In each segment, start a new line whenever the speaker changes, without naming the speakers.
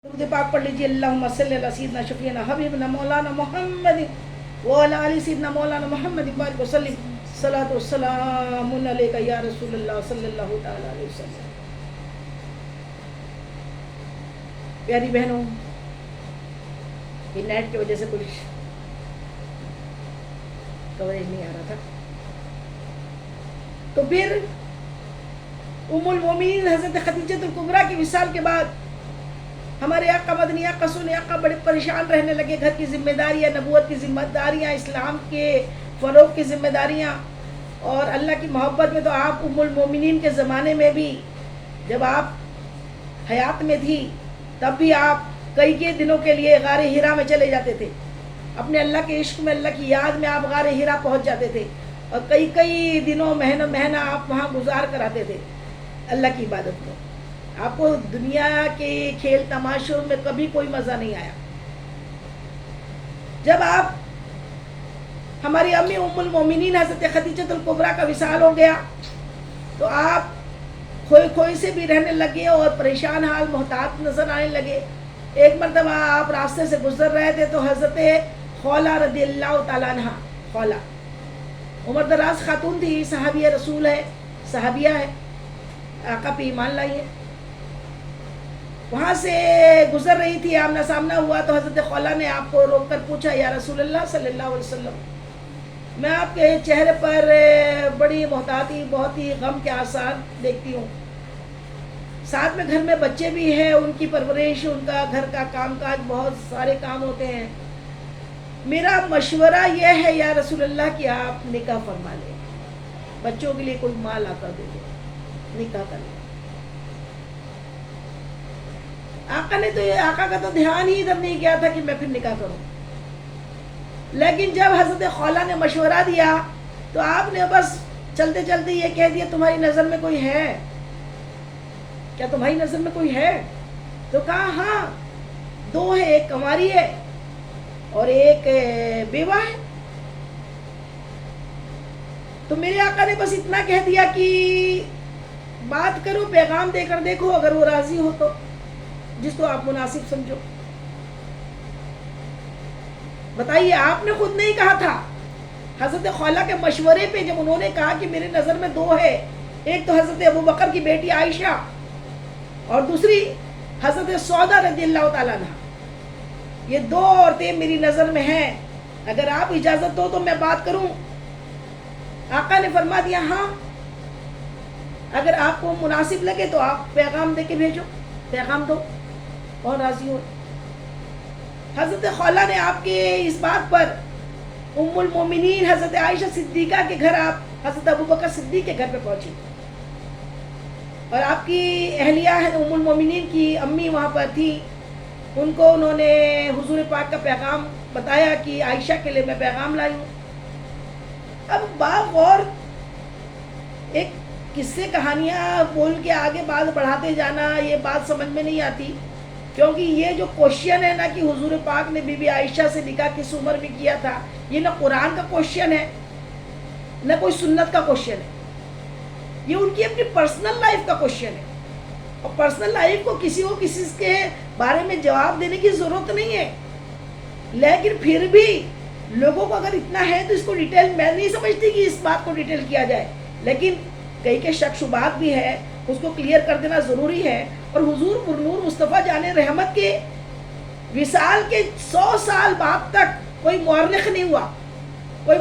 درود پاک پڑھ لیجیے اللہم صلی اللہ سیدنا شفیعنا حبیبنا مولانا محمد وعلی آل سیدنا مولانا محمد بارک وسلم صلاۃ والسلام علیکہ یا رسول اللہ صلی اللہ تعالی علیہ وسلم۔ پیاری بہنوں، یہ نیٹ کی وجہ سے کچھ کوریج نہیں آ رہا تھا، تو پھر ام المومنین حضرت خدیجہ الکبریٰ کی وصال کے بعد ہمارے آقا مدنی آقا سونے آقا بڑے پریشان رہنے لگے۔ گھر کی ذمہ داریاں، نبوت کی ذمہ داریاں، اسلام کے فروغ کی ذمہ داریاں، اور اللہ کی محبت میں تو آپ ام المومنین کے زمانے میں بھی جب آپ حیات میں تھی تب بھی آپ کئی دنوں کے لیے غار ہرا میں چلے جاتے تھے، اپنے اللہ کے عشق میں، اللہ کی یاد میں آپ غار ہرا پہنچ جاتے تھے، اور کئی دنوں مہینہ آپ وہاں گزار کر آتے تھے اللہ کی عبادت میں۔ آپ کو دنیا کے کھیل تماشوں میں کبھی کوئی مزہ نہیں آیا۔ جب آپ ہماری امی ام المومنین حضرت خدیجہ الکبریٰ کا وصال ہو گیا تو آپ کھوئی سے بھی رہنے لگے اور پریشان حال محتاط نظر آنے لگے۔ ایک مرتبہ آپ راستے سے گزر رہے تھے تو حضرت خولہ رضی اللہ تعالیٰ عنہ، خولہ عمر دراز خاتون تھی، صحابیہ رسول ہے، صحابیہ ہے، آقا پہ ایمان لائی ہے، وہاں سے گزر رہی تھی، آمنا سامنا ہوا تو حضرت خولہ نے آپ کو روک کر پوچھا، یا رسول اللہ صلی اللہ علیہ وسلم، میں آپ کے چہرے پر بڑی محتاطی، بہت ہی غم کے آثار دیکھتی ہوں، ساتھ میں گھر میں بچے بھی ہیں، ان کی پرورش، ان کا گھر کا کام کاج، بہت سارے کام ہوتے ہیں، میرا مشورہ یہ ہے یا رسول اللہ کہ آپ نکاح فرما لیں، بچوں کے لیے کوئی مال آ کر دے دیں، نکاح کر لیں۔ آقا کا تو دھیان ہی ادھر نہیں گیا تھا کہ میں پھر نکاح کروں، لیکن جب حضرت خولہ نے مشورہ دیا تو آپ نے بس چلتے چلتے یہ کہہ دیا، تمہاری نظر میں کوئی ہے کیا؟ تمہاری نظر میں کوئی ہے؟ تو کہا ہاں، دو ہے، ایک کنواری ہے اور ایک بیوہ ہے۔ تو میرے آقا نے بس اتنا کہہ دیا کہ بات کرو، پیغام دے کر دیکھو، اگر وہ راضی ہو تو جس کو آپ مناسب سمجھو۔ بتائیے، آپ نے خود نہیں کہا تھا، حضرت خولہ کے مشورے پہ جب انہوں نے کہا کہ میرے نظر میں دو ہے، ایک تو حضرت ابو بکر کی بیٹی عائشہ اور دوسری حضرت سودا رضی اللہ تعالیٰ عنہ، یہ دو عورتیں میری نظر میں ہیں، اگر آپ اجازت دو تو میں بات کروں۔ آقا نے فرما دیا ہاں، اگر آپ کو مناسب لگے تو آپ پیغام دے کے بھیجو، پیغام دو اور راضی ہو۔ حضرت خولہ نے آپ کے اس بات پر ام المومنین حضرت عائشہ صدیقہ کے گھر، آپ حضرت ابو بکر صدیق کے گھر پہ پہنچی، اور آپ کی اہلیہ ام المومنین کی امی وہاں پر تھی، ان کو انہوں نے حضور پاک کا پیغام بتایا کہ عائشہ کے لیے میں پیغام لائی ہوں۔ اب باغور ایک قصے کہانیاں بول کے آگے بات بڑھاتے جانا، یہ بات سمجھ میں نہیں آتی، کیونکہ یہ جو کوشچن ہے نا کہ حضور پاک نے بی بی عائشہ سے نکاح کس عمر میں کیا تھا، یہ نہ قرآن کا کوشچن ہے نہ کوئی سنت کا کوشچن ہے، یہ ان کی اپنی پرسنل لائف کا کوشچن ہے، اور پرسنل لائف کو کسی کے بارے میں جواب دینے کی ضرورت نہیں ہے، لیکن پھر بھی لوگوں کو اگر اتنا ہے تو اس کو ڈیٹیل، میں نہیں سمجھتی کہ اس بات کو ڈیٹیل کیا جائے، لیکن کئی کے شک شبہات بھی ہے، اس کو کلیئر کر دینا ضروری ہے۔ اور حضور پرنور مصطفیٰ جان رحمت کے وصال کے 100 سال بعد تک کوئی مورخ نہیں ہوا، کوئی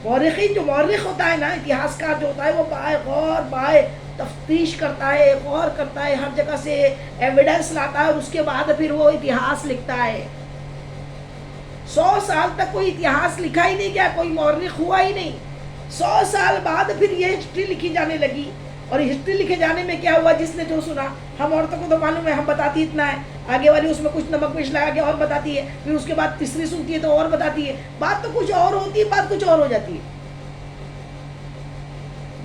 مورخین جو مورخ ہوتا ہے نا، اتہاسکار جو ہوتا ہے، وہ بائے غور بائے تفتیش کرتا ہے، غور کرتا ہے، ہر جگہ سے ایویڈنس لاتا ہے، اور اس کے بعد پھر وہ اتہاس لکھتا ہے۔ 100 سال تک کوئی اتہاس لکھا ہی نہیں گیا، کوئی مورخ ہوا ہی نہیں، 100 سال بعد پھر یہ ہسٹری لکھی جانے لگی، اور ہسٹری لکھے جانے میں کیا ہوا، جس نے جو سنا، ہم عورتوں کو تو معلوم ہے، ہم بتاتی اتنا ہے، آگے والی اس میں کچھ نمک مرچ لگا کے اور بتاتی ہے، پھر اس کے بعد تیسری سنتی ہے تو اور بتاتی ہے، بات تو کچھ اور ہوتی ہے، بات کچھ اور ہو جاتی ہے۔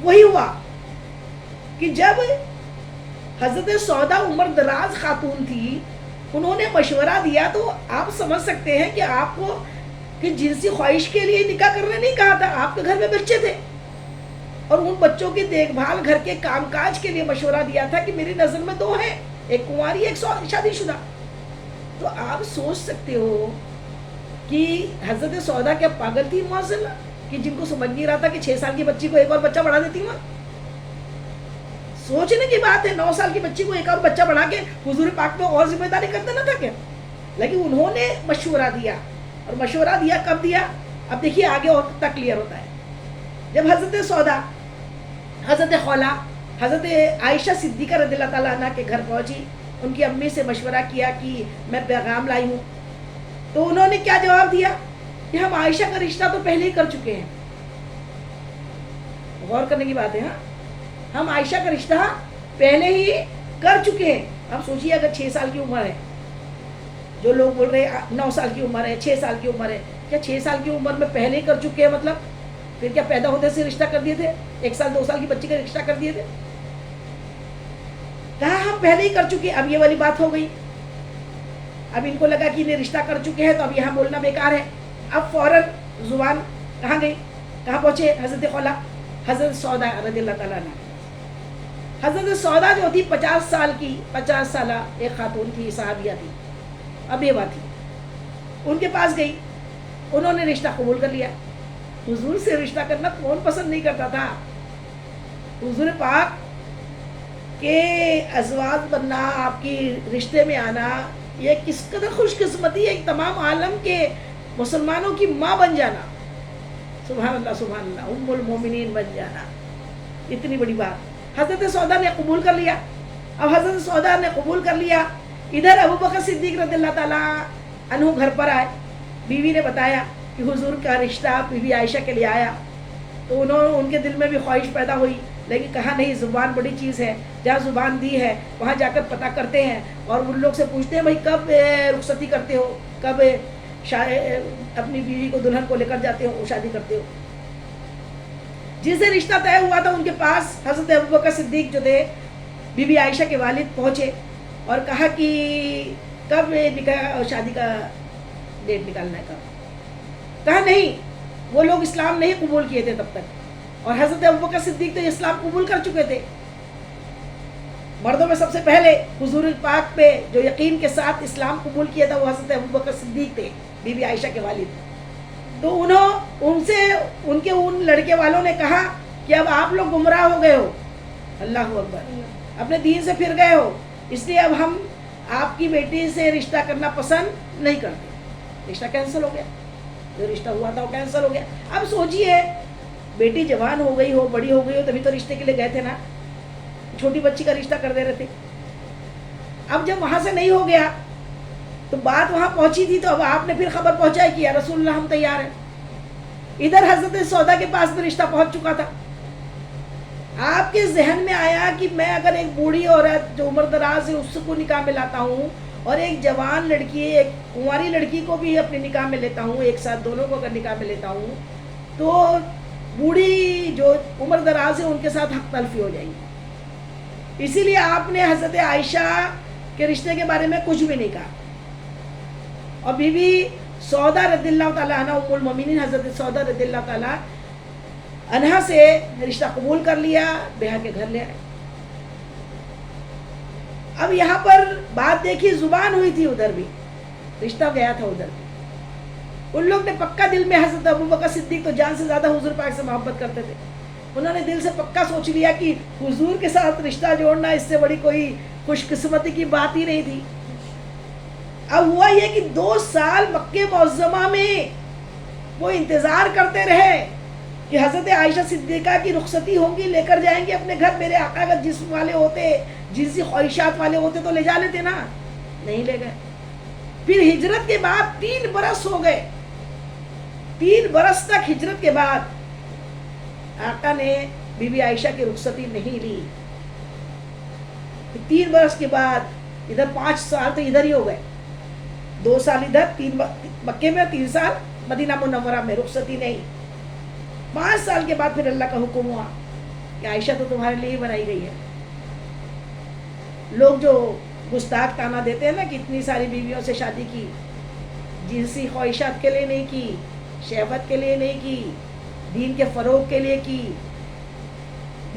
وہی ہوا کہ جب حضرت سودا عمر دراز خاتون تھی، انہوں نے مشورہ دیا، تو آپ سمجھ سکتے ہیں کہ آپ کو کہ جنسی خواہش کے لیے نکاح کرنے نہیں کہا تھا، آپ کے گھر میں بچے تھے، اور ان بچوں کی دیکھ بھال، گھر کے کام کاج کے لیے مشورہ دیا تھا کہ میری نظر میں دو ہیں، ایک کنواری ایک شادی شدہ. تو آپ سوچ سکتے ہو کہ حضرت سودا کیا پاگل تھی معاذ اللہ کہ جن کو سمجھ نہیں رہا تھا کہ 6 سال کی بچی کو ایک اور بچہ بڑھا دیتی ہوں. سوچنے کی بات ہے 9 سال کی بچی کو ایک اور بچہ بڑھا کے حضور پاک میں اور ذمہ داری کر دینا تھا کیا. لیکن انہوں نے مشورہ دیا, اور مشورہ دیا کب دیا اب دیکھیے آگے اور تک کلیئر ہوتا ہے. جب حضرت سودا, حضرت خولا, حضرت عائشہ صدیقہ رضی اللہ تعالیٰ عنہ کے گھر پہنچی, ان کی امی سے مشورہ کیا کہ میں پیغام لائی ہوں, تو انہوں نے کیا جواب دیا کہ ہم عائشہ کا رشتہ تو پہلے ہی کر چکے ہیں. غور کرنے کی بات ہے. ہاں, ہم عائشہ کا رشتہ پہلے ہی کر چکے ہیں. اب سوچیے اگر 6 سال کی عمر ہے, جو لوگ بول رہے ہیں 9 سال کی عمر ہے, 6 سال کی عمر ہے, کیا 6 سال کی عمر میں پہلے ہی کر چکے ہیں؟ مطلب پھر کیا پیدا ہوتے سے رشتہ کر دیے تھے؟ 1 سال 2 سال کی بچی کا رشتہ کر دیے تھے؟ کہا ہم پہلے ہی کر چکے. اب یہ والی بات ہو گئی. اب ان کو لگا کہ انہیں رشتہ کر چکے ہیں تو اب یہاں بولنا بیکار ہے. اب فوراً زبان کہاں گئی, کہاں پہنچے؟ حضرت خولا, حضرت سودا رضی اللہ تعالیٰ عنہ. حضرت سودا جو تھی 50 سال کی, 50 سالہ ایک خاتون تھی, صحابیہ تھی, ابیوا تھی. ان کے پاس گئی, انہوں نے رشتہ قبول کر لیا. حضور سے رشتہ کرنا کون پسند نہیں کرتا تھا؟ حضور پاک کے ازواج بننا, آپ کی رشتے میں آنا, یہ کس قدر خوش قسمتی ہے. ایک تمام عالم کے مسلمانوں کی ماں بن جانا, سبحان اللہ سبحان اللہ, ام المومنین بن جانا, اتنی بڑی بات. حضرت سودا نے قبول کر لیا. اب حضرت سودا نے قبول کر لیا, ادھر ابو بکر صدیق رضی اللہ تعالیٰ عنہ گھر پر آئے. بیوی نے بتایا کہ حضور کا رشتہ بی بی عائشہ کے لیے آیا. تو ان کے دل میں بھی خواہش پیدا ہوئی, لیکن کہا نہیں, زبان بڑی چیز ہے, جہاں زبان دی ہے وہاں جا کر پتہ کرتے ہیں, اور ان لوگ سے پوچھتے ہیں بھائی کب رخصتی کرتے ہو, کب اپنی بیوی کو دلہن کو لے کر جاتے ہو, شادی کرتے ہو. جس سے رشتہ طے ہوا تھا ان کے پاس حضرت ابوبکر صدیق جو تھے بی بی عائشہ کے والد پہنچے اور کہا کہ کب نکاح شادی کا ڈیٹ نکالنا ہے کب. کہا نہیں, وہ لوگ اسلام نہیں قبول کیے تھے تب تک, اور حضرت ابوبکر صدیق تو اسلام قبول کر چکے تھے. مردوں میں سب سے پہلے حضور پاک پہ جو یقین کے ساتھ اسلام قبول کیا تھا وہ حضرت ابوبکر صدیق تھے, بی بی عائشہ کے والد. تو ان کے ان لڑکے والوں نے کہا کہ اب آپ لوگ گمراہ ہو گئے ہو, اللہ اکبر, اپنے دین سے پھر گئے ہو, اس لیے اب ہم آپ کی بیٹی سے رشتہ کرنا پسند نہیں کرتے. رشتہ کینسل ہو گیا, جو رشتہ ہوا تھا وہ کینسل ہو گیا. اب سوچئے بیٹی جوان ہو گئی ہو, بڑی ہو گئی ہو, تبھی تو رشتے کے لیے گئے تھے نا, چھوٹی بچی کا رشتہ کر دے رہے تھے. اب جب وہاں سے نہیں ہو گیا تو بات وہاں پہنچی تھی, تو اب آپ نے پھر خبر پہنچائی کہ یا رسول اللہ ہم تیار ہیں. ادھر حضرت سودا کے پاس بھی رشتہ پہنچ چکا تھا. آپ کے ذہن میں آیا کہ میں اگر ایک بوڑھی عورت جو عمر دراز ہے اس کو نکاح میں لاتا ہوں, اور ایک جوان لڑکی, ایک کنواری لڑکی کو بھی اپنے نکاح میں لیتا ہوں, ایک ساتھ دونوں کو اگر نکاح میں لیتا ہوں, تو بوڑھی جو عمر دراز ہے ان کے ساتھ حق تلفی ہو جائے گی. اسی لیے آپ نے حضرت عائشہ کے رشتے کے بارے میں کچھ بھی نہیں کہا, اور بی بی سودا رضی اللہ تعالیٰ عنہ, ام المومنین حضرت سودا رضی اللہ تعالیٰ عنہ سے رشتہ قبول کر لیا, بیاہ کے گھر لے آئے. اب یہاں پر بات دیکھی, زبان ہوئی تھی ادھر بھی, رشتہ گیا تھا ادھر بھی. ان لوگ نے پکا دل میں, حضرت ابوبکر صدیق تو جان سے زیادہ حضور پاک سے محبت کرتے تھے, انہوں نے دل سے پکا سوچ لیا کہ حضور کے ساتھ رشتہ جوڑنا اس سے بڑی کوئی خوش قسمتی کی بات ہی نہیں تھی. اب ہوا یہ کہ 2 سال مکہ معظمہ میں وہ انتظار کرتے رہے کہ حضرت عائشہ صدیقہ کی رخصتی ہوگی, لے کر جائیں گے اپنے گھر. میرے آقا اگر جسم والے ہوتے, جنسی خواہشات والے ہوتے تو لے جا لیتے نا, نہیں لے گئے. پھر ہجرت کے بعد 3 برس ہو گئے, 3 برس تک ہجرت کے بعد آقا نے بی بی عائشہ کی رخصتی نہیں لی. 3 برس کے بعد ادھر 5 سال تو ادھر ہی ہو گئے, 2 سال ادھر, 3 مکے میں, 3 سال مدینہ منورہ میں, رخصتی نہیں. 5 سال کے بعد پھر اللہ کا حکم ہوا کہ عائشہ تو تمہارے لیے ہی بنائی گئی ہے. لوگ جو گستاخ تانا دیتے ہیں نا کہ اتنی ساری بیویوں سے شادی کی, جنسی خواہشات کے لیے نہیں کی, شہوت کے لیے نہیں کی, دین کے فروغ کے لیے کی,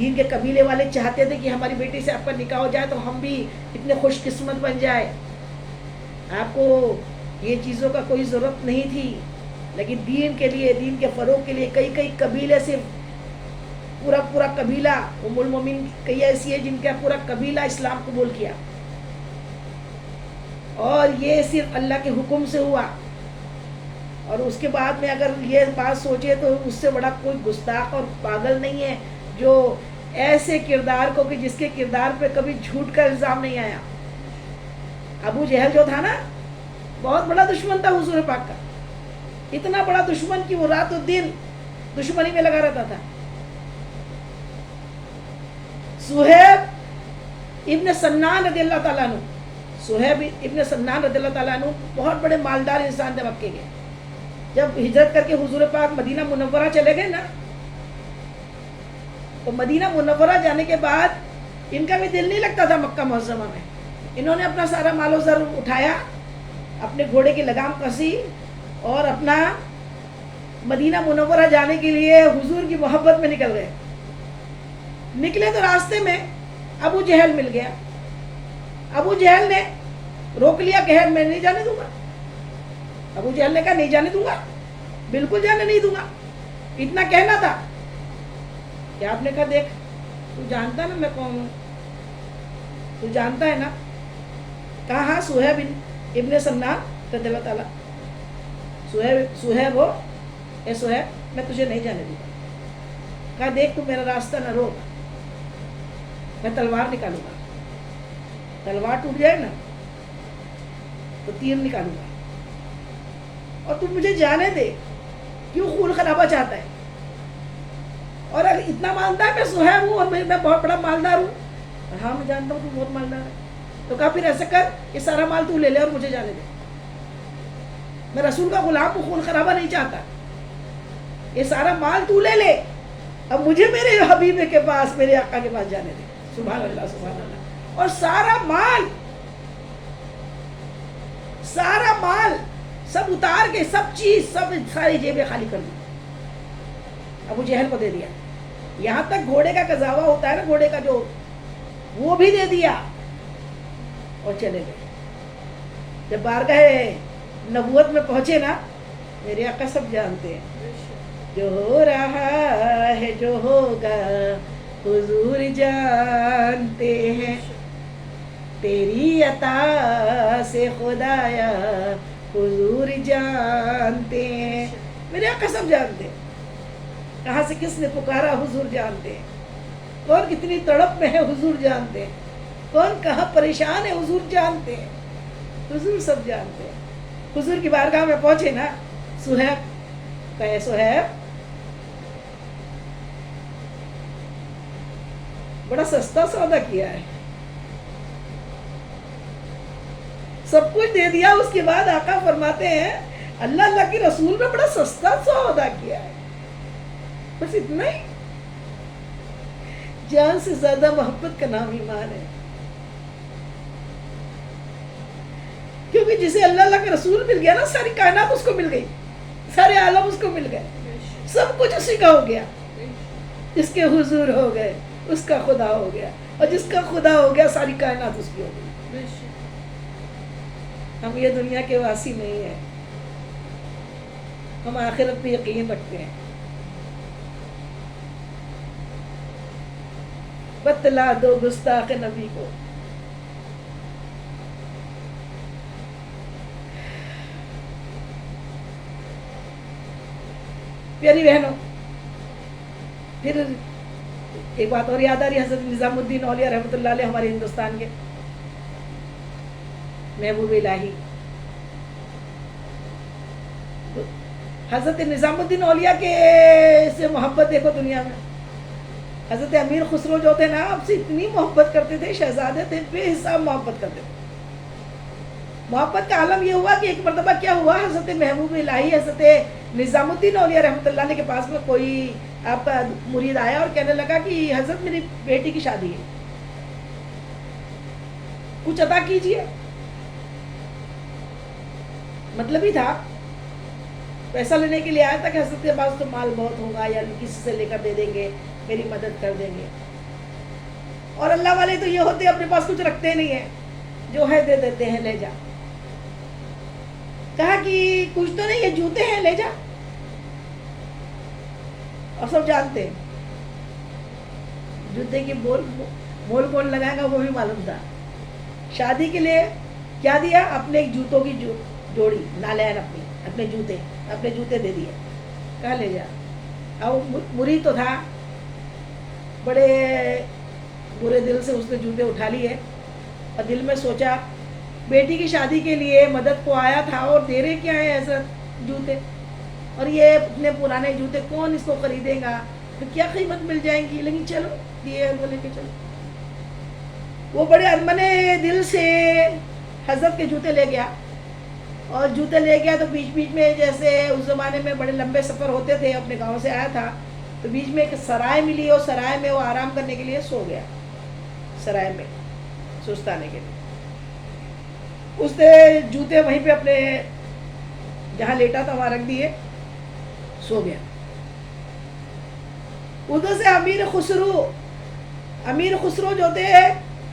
دین کے قبیلے والے چاہتے تھے کہ ہماری بیٹی سے آپ کا نکاح ہو جائے تو ہم بھی اتنے خوش قسمت بن جائے. آپ کو یہ چیزوں کا کوئی ضرورت نہیں تھی، لیکن دین کے لیے، دین کے فروغ کے لیے کئی قبیلے سے پورا قبیلہ، ام المومنین کئی ایسی ہے جن کا پورا قبیلہ اسلام قبول کیا، اور یہ صرف اللہ کے حکم سے ہوا. اور اس کے بعد میں اگر یہ بات سوچے تو اس سے بڑا کوئی گستاخ اور پاگل نہیں ہے جو ایسے کردار کو، کہ جس کے کردار پہ کبھی جھوٹ کا الزام نہیں آیا. ابو جہل جو تھا نا، بہت بڑا دشمن تھا حضور پاک کا، اتنا بڑا دشمن کہ وہ رات و دن دشمنی میں لگا رہتا تھا. صہیب ابن سنان رضی اللہ تعالیٰ عنہ، صہیب ابن سنان رضی اللہ تعالیٰ عنہ بہت بڑے مالدار انسان تھے مکے کے. جب ہجرت کر کے حضور پاک مدینہ منورہ چلے گئے نا، تو مدینہ منورہ جانے کے بعد ان کا بھی دل نہیں لگتا تھا مکہ معظمہ میں. انہوں نے اپنا سارا مال و زر اٹھایا، اپنے گھوڑے کی لگام کسی اور اپنا مدینہ منورہ جانے کے لیے حضور کی محبت میں نکل گئے. نکلے تو راستے میں ابو جہل مل گیا. ابو جہل نے روک لیا کہ میں نہیں جانے دوں گا. ابو جہل نے کہا نہیں جانے دوں گا، بالکل جانے نہیں دوں گا. اتنا کہنا تھا کہ آپ نے کہا دیکھ تو جانتا نا میں کون ہوں، تو جانتا ہے نا. کہا ہاں صہیب ابن سنان رضی اللہ تعالیٰ، صہیب ہو، اے صہیب میں تجھے نہیں جانے دوں گا. کہا دیکھ تو میرا راستہ نہ روک، میں تلوار نکالوں گا، تلوار ٹوٹ جائے نا تو تیر نکالوں گا، اور تم مجھے جانے دے. کیوں خون خرابہ چاہتا ہے؟ اور اگر اتنا مانتا ہے میں صہیب ہوں اور میں بہت بڑا مالدار ہوں، ہاں میں جانتا ہوں تو بہت مالدار ہے. تو کہا پھر ایسا کر یہ سارا مال تو لے لے اور مجھے جانے دے. میں رسول کا غلام کو خون خرابہ نہیں چاہتا، یہ سارا مال تو لے لے، اب مجھے میرے حبیب کے پاس، میرے آقا کے پاس جانے دے. سبحان اللہ سبحان اللہ. اور سارا مال سب اتار کے، سب چیز، سب ساری جیبیں خالی کر دی، ابو جہل کو دے دیا. یہاں تک گھوڑے کا قزاوہ ہوتا ہے نا، گھوڑے کا جو، وہ بھی دے دیا اور چلے گئے. جب بارگاہ نبوت میں پہنچے نا، میرے آقا سب جانتے ہیں جو ہو رہا ہے جو ہوگا حضور جانتے ہیں، تیری عطا سے خدایا حضور جانتے ہیں. میرے آقا سب جانتے ہیں کہاں سے کس نے پکارا حضور جانتے ہیں، کون کتنی تڑپ میں ہے حضور جانتے ہیں، کون کہاں پریشان ہے حضور جانتے ہیں، حضور سب جانتے ہیں. حضور کی بارگاہ میں پہنچے نا، صہیب کہے صہیب بڑا سستا سودا کیا ہے، سب کچھ دے دیا. اس کے بعد آقا فرماتے ہیں اللہ کے رسول میں بڑا سستا سودا کیا ہے، بس اتنا ہی. جان سے زیادہ محبت کا نام ایمان ہے، کیونکہ جسے اللہ کے رسول مل گیا نا، ساری کائنات اس کو مل گئی، سارے عالم اس کو مل گئے، سب کچھ اسی کا ہو گیا. جس کے حضور ہو گئے اس کا خدا ہو گیا، اور جس کا خدا ہو گیا ساری کائنات اس کی ہو گئی. ہم یہ دنیا کے واسی نہیں ہیں، ہم آخرت پہ یقین رکھتے ہیں. بتلا دو گستاخ نبی کو. پیاری بہنوں، پھر ایک بات اور یاد آ رہی، حضرت نظام الدین اولیاء رحمۃ اللہ علیہ، ہمارے ہندوستان کے محبوب الہی. حضرت نظام الدین اولیاء کے سے محبت دیکھو دنیا میں. حضرت امیر خسرو جو تھے نا، آپ سے اتنی محبت کرتے تھے، شہزادے تھے، بے حساب محبت کرتے تھے. محبت کا عالم یہ ہوا کہ ایک مرتبہ کیا ہوا، حضرت محبوب الہی حضرت نظام الدین اولیاء رحمۃ اللہ علیہ کے پاس میں کوئی آپ کا مرید آیا اور کہنے لگا کہ حضرت میری بیٹی کی شادی ہے، کچھ عطا کیجیے. مطلب ہی تھا پیسہ لینے کے لیے آیا تھا کہ حضرت کے پاس تو مال بہت ہوگا یا کسی سے لے کر دے دیں گے، میری مدد کر دیں گے. اور اللہ والے تو یہ ہوتے اپنے پاس کچھ رکھتے نہیں ہیں، جو ہے دے دیتے ہیں، لے جا۔ کہا کہ کچھ تو نہیں، یہ جوتے ہیں، لے جا۔ اور سب جانتے ہیں جوتے کی مول کون لگائے گا وہ بھی معلوم تھا۔ شادی کے لیے کیا دیا؟ اپنے ایک جوتوں کی جوڑی، نالین اپنے جوتے دے دیے، کہا لے جا۔ اب مرید تو تھا، بڑے برے دل سے اس نے جوتے اٹھا لیے اور دل میں سوچا بیٹی کی شادی کے لیے مدد کو آیا تھا اور دے رہے کیا ہے ایسا جوتے، اور یہ اتنے پرانے جوتے کون اس کو خریدے گا، تو کیا قیمت مل جائیں گی، لیکن چلو دیے وہ لے کے چلو۔ وہ بڑے ارمنے دل سے حضرت کے جوتے لے گیا، اور جوتے لے گیا تو بیچ بیچ میں، جیسے اس زمانے میں بڑے لمبے سفر ہوتے تھے، اپنے گاؤں سے آیا تھا تو بیچ میں ایک سرائے ملی، اور سرائے میں وہ آرام کرنے کے لیے سو گیا، سرائے میں سستانے کے لیے۔ اس نے جوتے وہیں پہ اپنے جہاں لیٹا تھا وہاں رکھ دیے، سو گیا۔ ادھر سے امیر خسرو جو تھے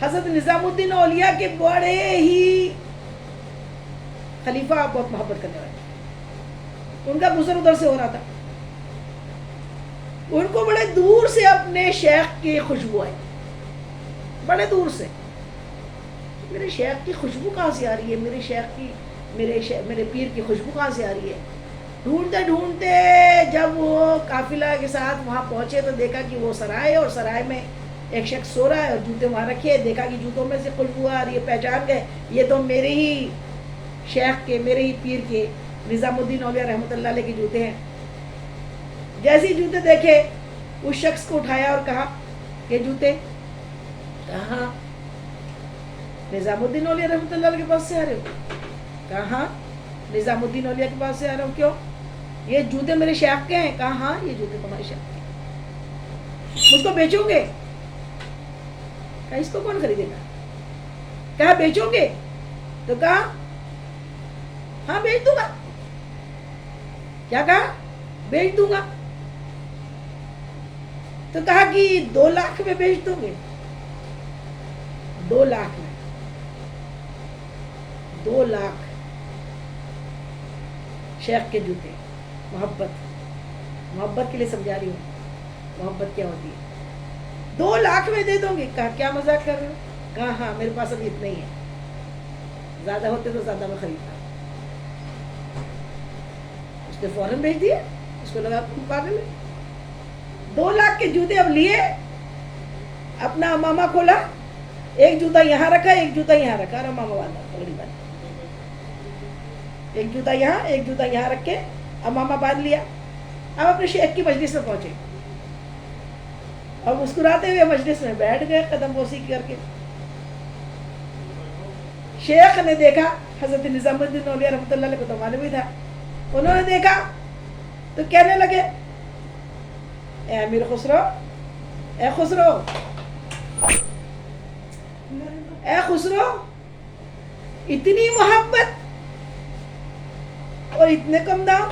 حضرت نظام الدین اولیاء کے بڑے ہی خلیفہ، بہت محبت کرنے والے، ان کا گزر ادھر سے ہو رہا تھا، ان کو بڑے دور سے اپنے شیخ کی خوشبو آئی، بڑے دور سے، میرے شیخ کی خوشبو کہاں سے آ رہی ہے، میرے پیر کی خوشبو کہاں سے آ رہی ہے۔ ڈھونڈتے ڈھونڈتے جب وہ قافلہ کے ساتھ وہاں پہنچے تو دیکھا کہ وہ سرائے، اور سرائے میں ایک شخص سو رہا ہے اور جوتے وہاں رکھے، دیکھا کہ جوتوں میں سے خوشبو آ رہی ہے، پہچان گئے یہ تو میرے ہی شیخ کے، میرے ہی پیر کے، نظام الدین اولیاء رحمۃ اللہ علیہ کے جوتے ہیں۔ جیسے جوتے دیکھے اس شخص کو اٹھایا اور کہا یہ جوتے، کہاں نظام الدین اولیاء رحمۃ اللہ علیہ کے پاس سے آ رہے ہو؟ کہاں نظام الدین اولیاء کے پاس سے آ رہا ہوں، کیوں؟ یہ جوتے میرے شیخ کے ہیں، کہا ہاں یہ جوتے تمہارے شیخ کے ہیں، مجھ کو بیچو گے؟ کہا اس کو کون خریدے گا؟ کہا بیچو گے؟ تو کہا ہاں بیچ دوں گا۔ کیا کہا؟ بیچ دوں گا۔ تو کہا کہ 2 لاکھ میں بیچ دوں گے؟ 2 لاکھ میں، 2 لاکھ شیخ کے جوتے، محبت کے لیے سمجھا رہی ہوں محبت کیا ہوتی ہے۔ 2 لاکھ میں دے دوں گے؟ کہا کیا مذاق کر رہے ہو؟ کہا ہاں میرے پاس ابھی اتنا ہی ہے، زیادہ ہوتے تو زیادہ میں خریدتا۔ اس نے فوراً بھیج دیا، اس کو لگا پاگل ہے۔ 2 لاکھ کے جوتے اب لیے، اپنا امامہ کھولا، ایک جوتا یہاں رکھا، ایک جوتا یہاں رکھا، اور امامہ باندھا، پگڑی باندھی، ایک جوتا یہاں ایک جوتا یہاں رکھ کے امامہ باندھ لیا۔ اب اپنے شیخ کی مجلس میں پہنچے اور مسکراتے ہوئے مجلس میں بیٹھ گئے، قدم بوسی کر کے۔ شیخ نے دیکھا، حضرت نظام الدین اولیاء رحمۃ اللہ علیہ کو تو معلوم ہی تھا، انہوں نے دیکھا تو کہنے لگے اے امیر خسرو، اے خسرو، اے خسرو، اتنی محبت اور اتنے کم دام،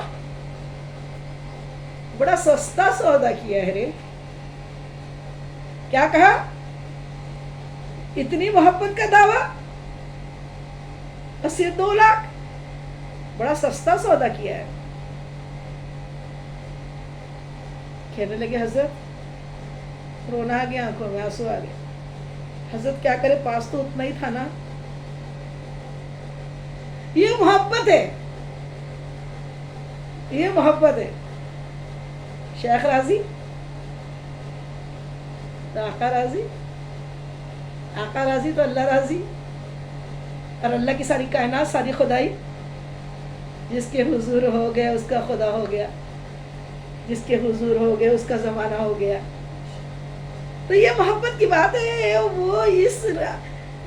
بڑا سستا سودا کیا ہے رے۔ کیا کہا؟ اتنی محبت کا دعویٰ اور صرف 2 لاکھ، بڑا سستا سودا کیا ہے۔ کہنے لگے حضرت، رونا آ گیا، آنکھوں میں آنسو آ گیا۔ حضرت کیا کرے، پاس تو اتنا ہی تھا نا۔ یہ محبت ہے، یہ محبت ہے۔ شیخ راضی تو آقا راضی، آقا راضی تو اللہ راضی، اور اللہ کی ساری کائنات، ساری خدائی جس کے حضور ہو گیا اس کا خدا ہو گیا، جس کے حضور ہو گیا اس کا زمانہ ہو گیا۔ تو یہ محبت کی بات ہے، وہ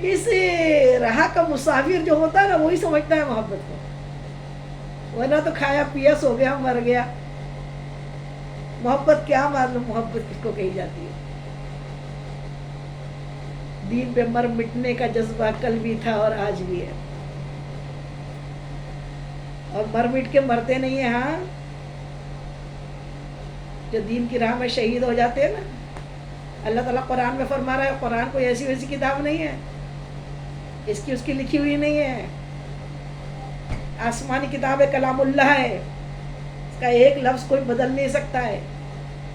اس راہ کا مسافر جو ہوتا ہے نا وہی سمجھتا ہے محبت کو، ورنہ تو کھایا پیا سو گیا مر گیا، محبت کیا معلوم محبت کس کو کہی جاتی ہے۔ دین پہ مر مٹنے کا جذبہ کل بھی تھا اور آج بھی ہے، اور مر مٹ کے مرتے نہیں ہیں، ہاں جو دین کی راہ میں شہید ہو جاتے ہیں نا اللہ تعالیٰ قرآن میں فرما رہا ہے قرآن کوئی ایسی ویسی کتاب نہیں ہے، اس کی لکھی ہوئی نہیں ہے، آسمانی کتاب ہے، کلام اللہ ہے، اس کا ایک لفظ کوئی بدل نہیں سکتا ہے،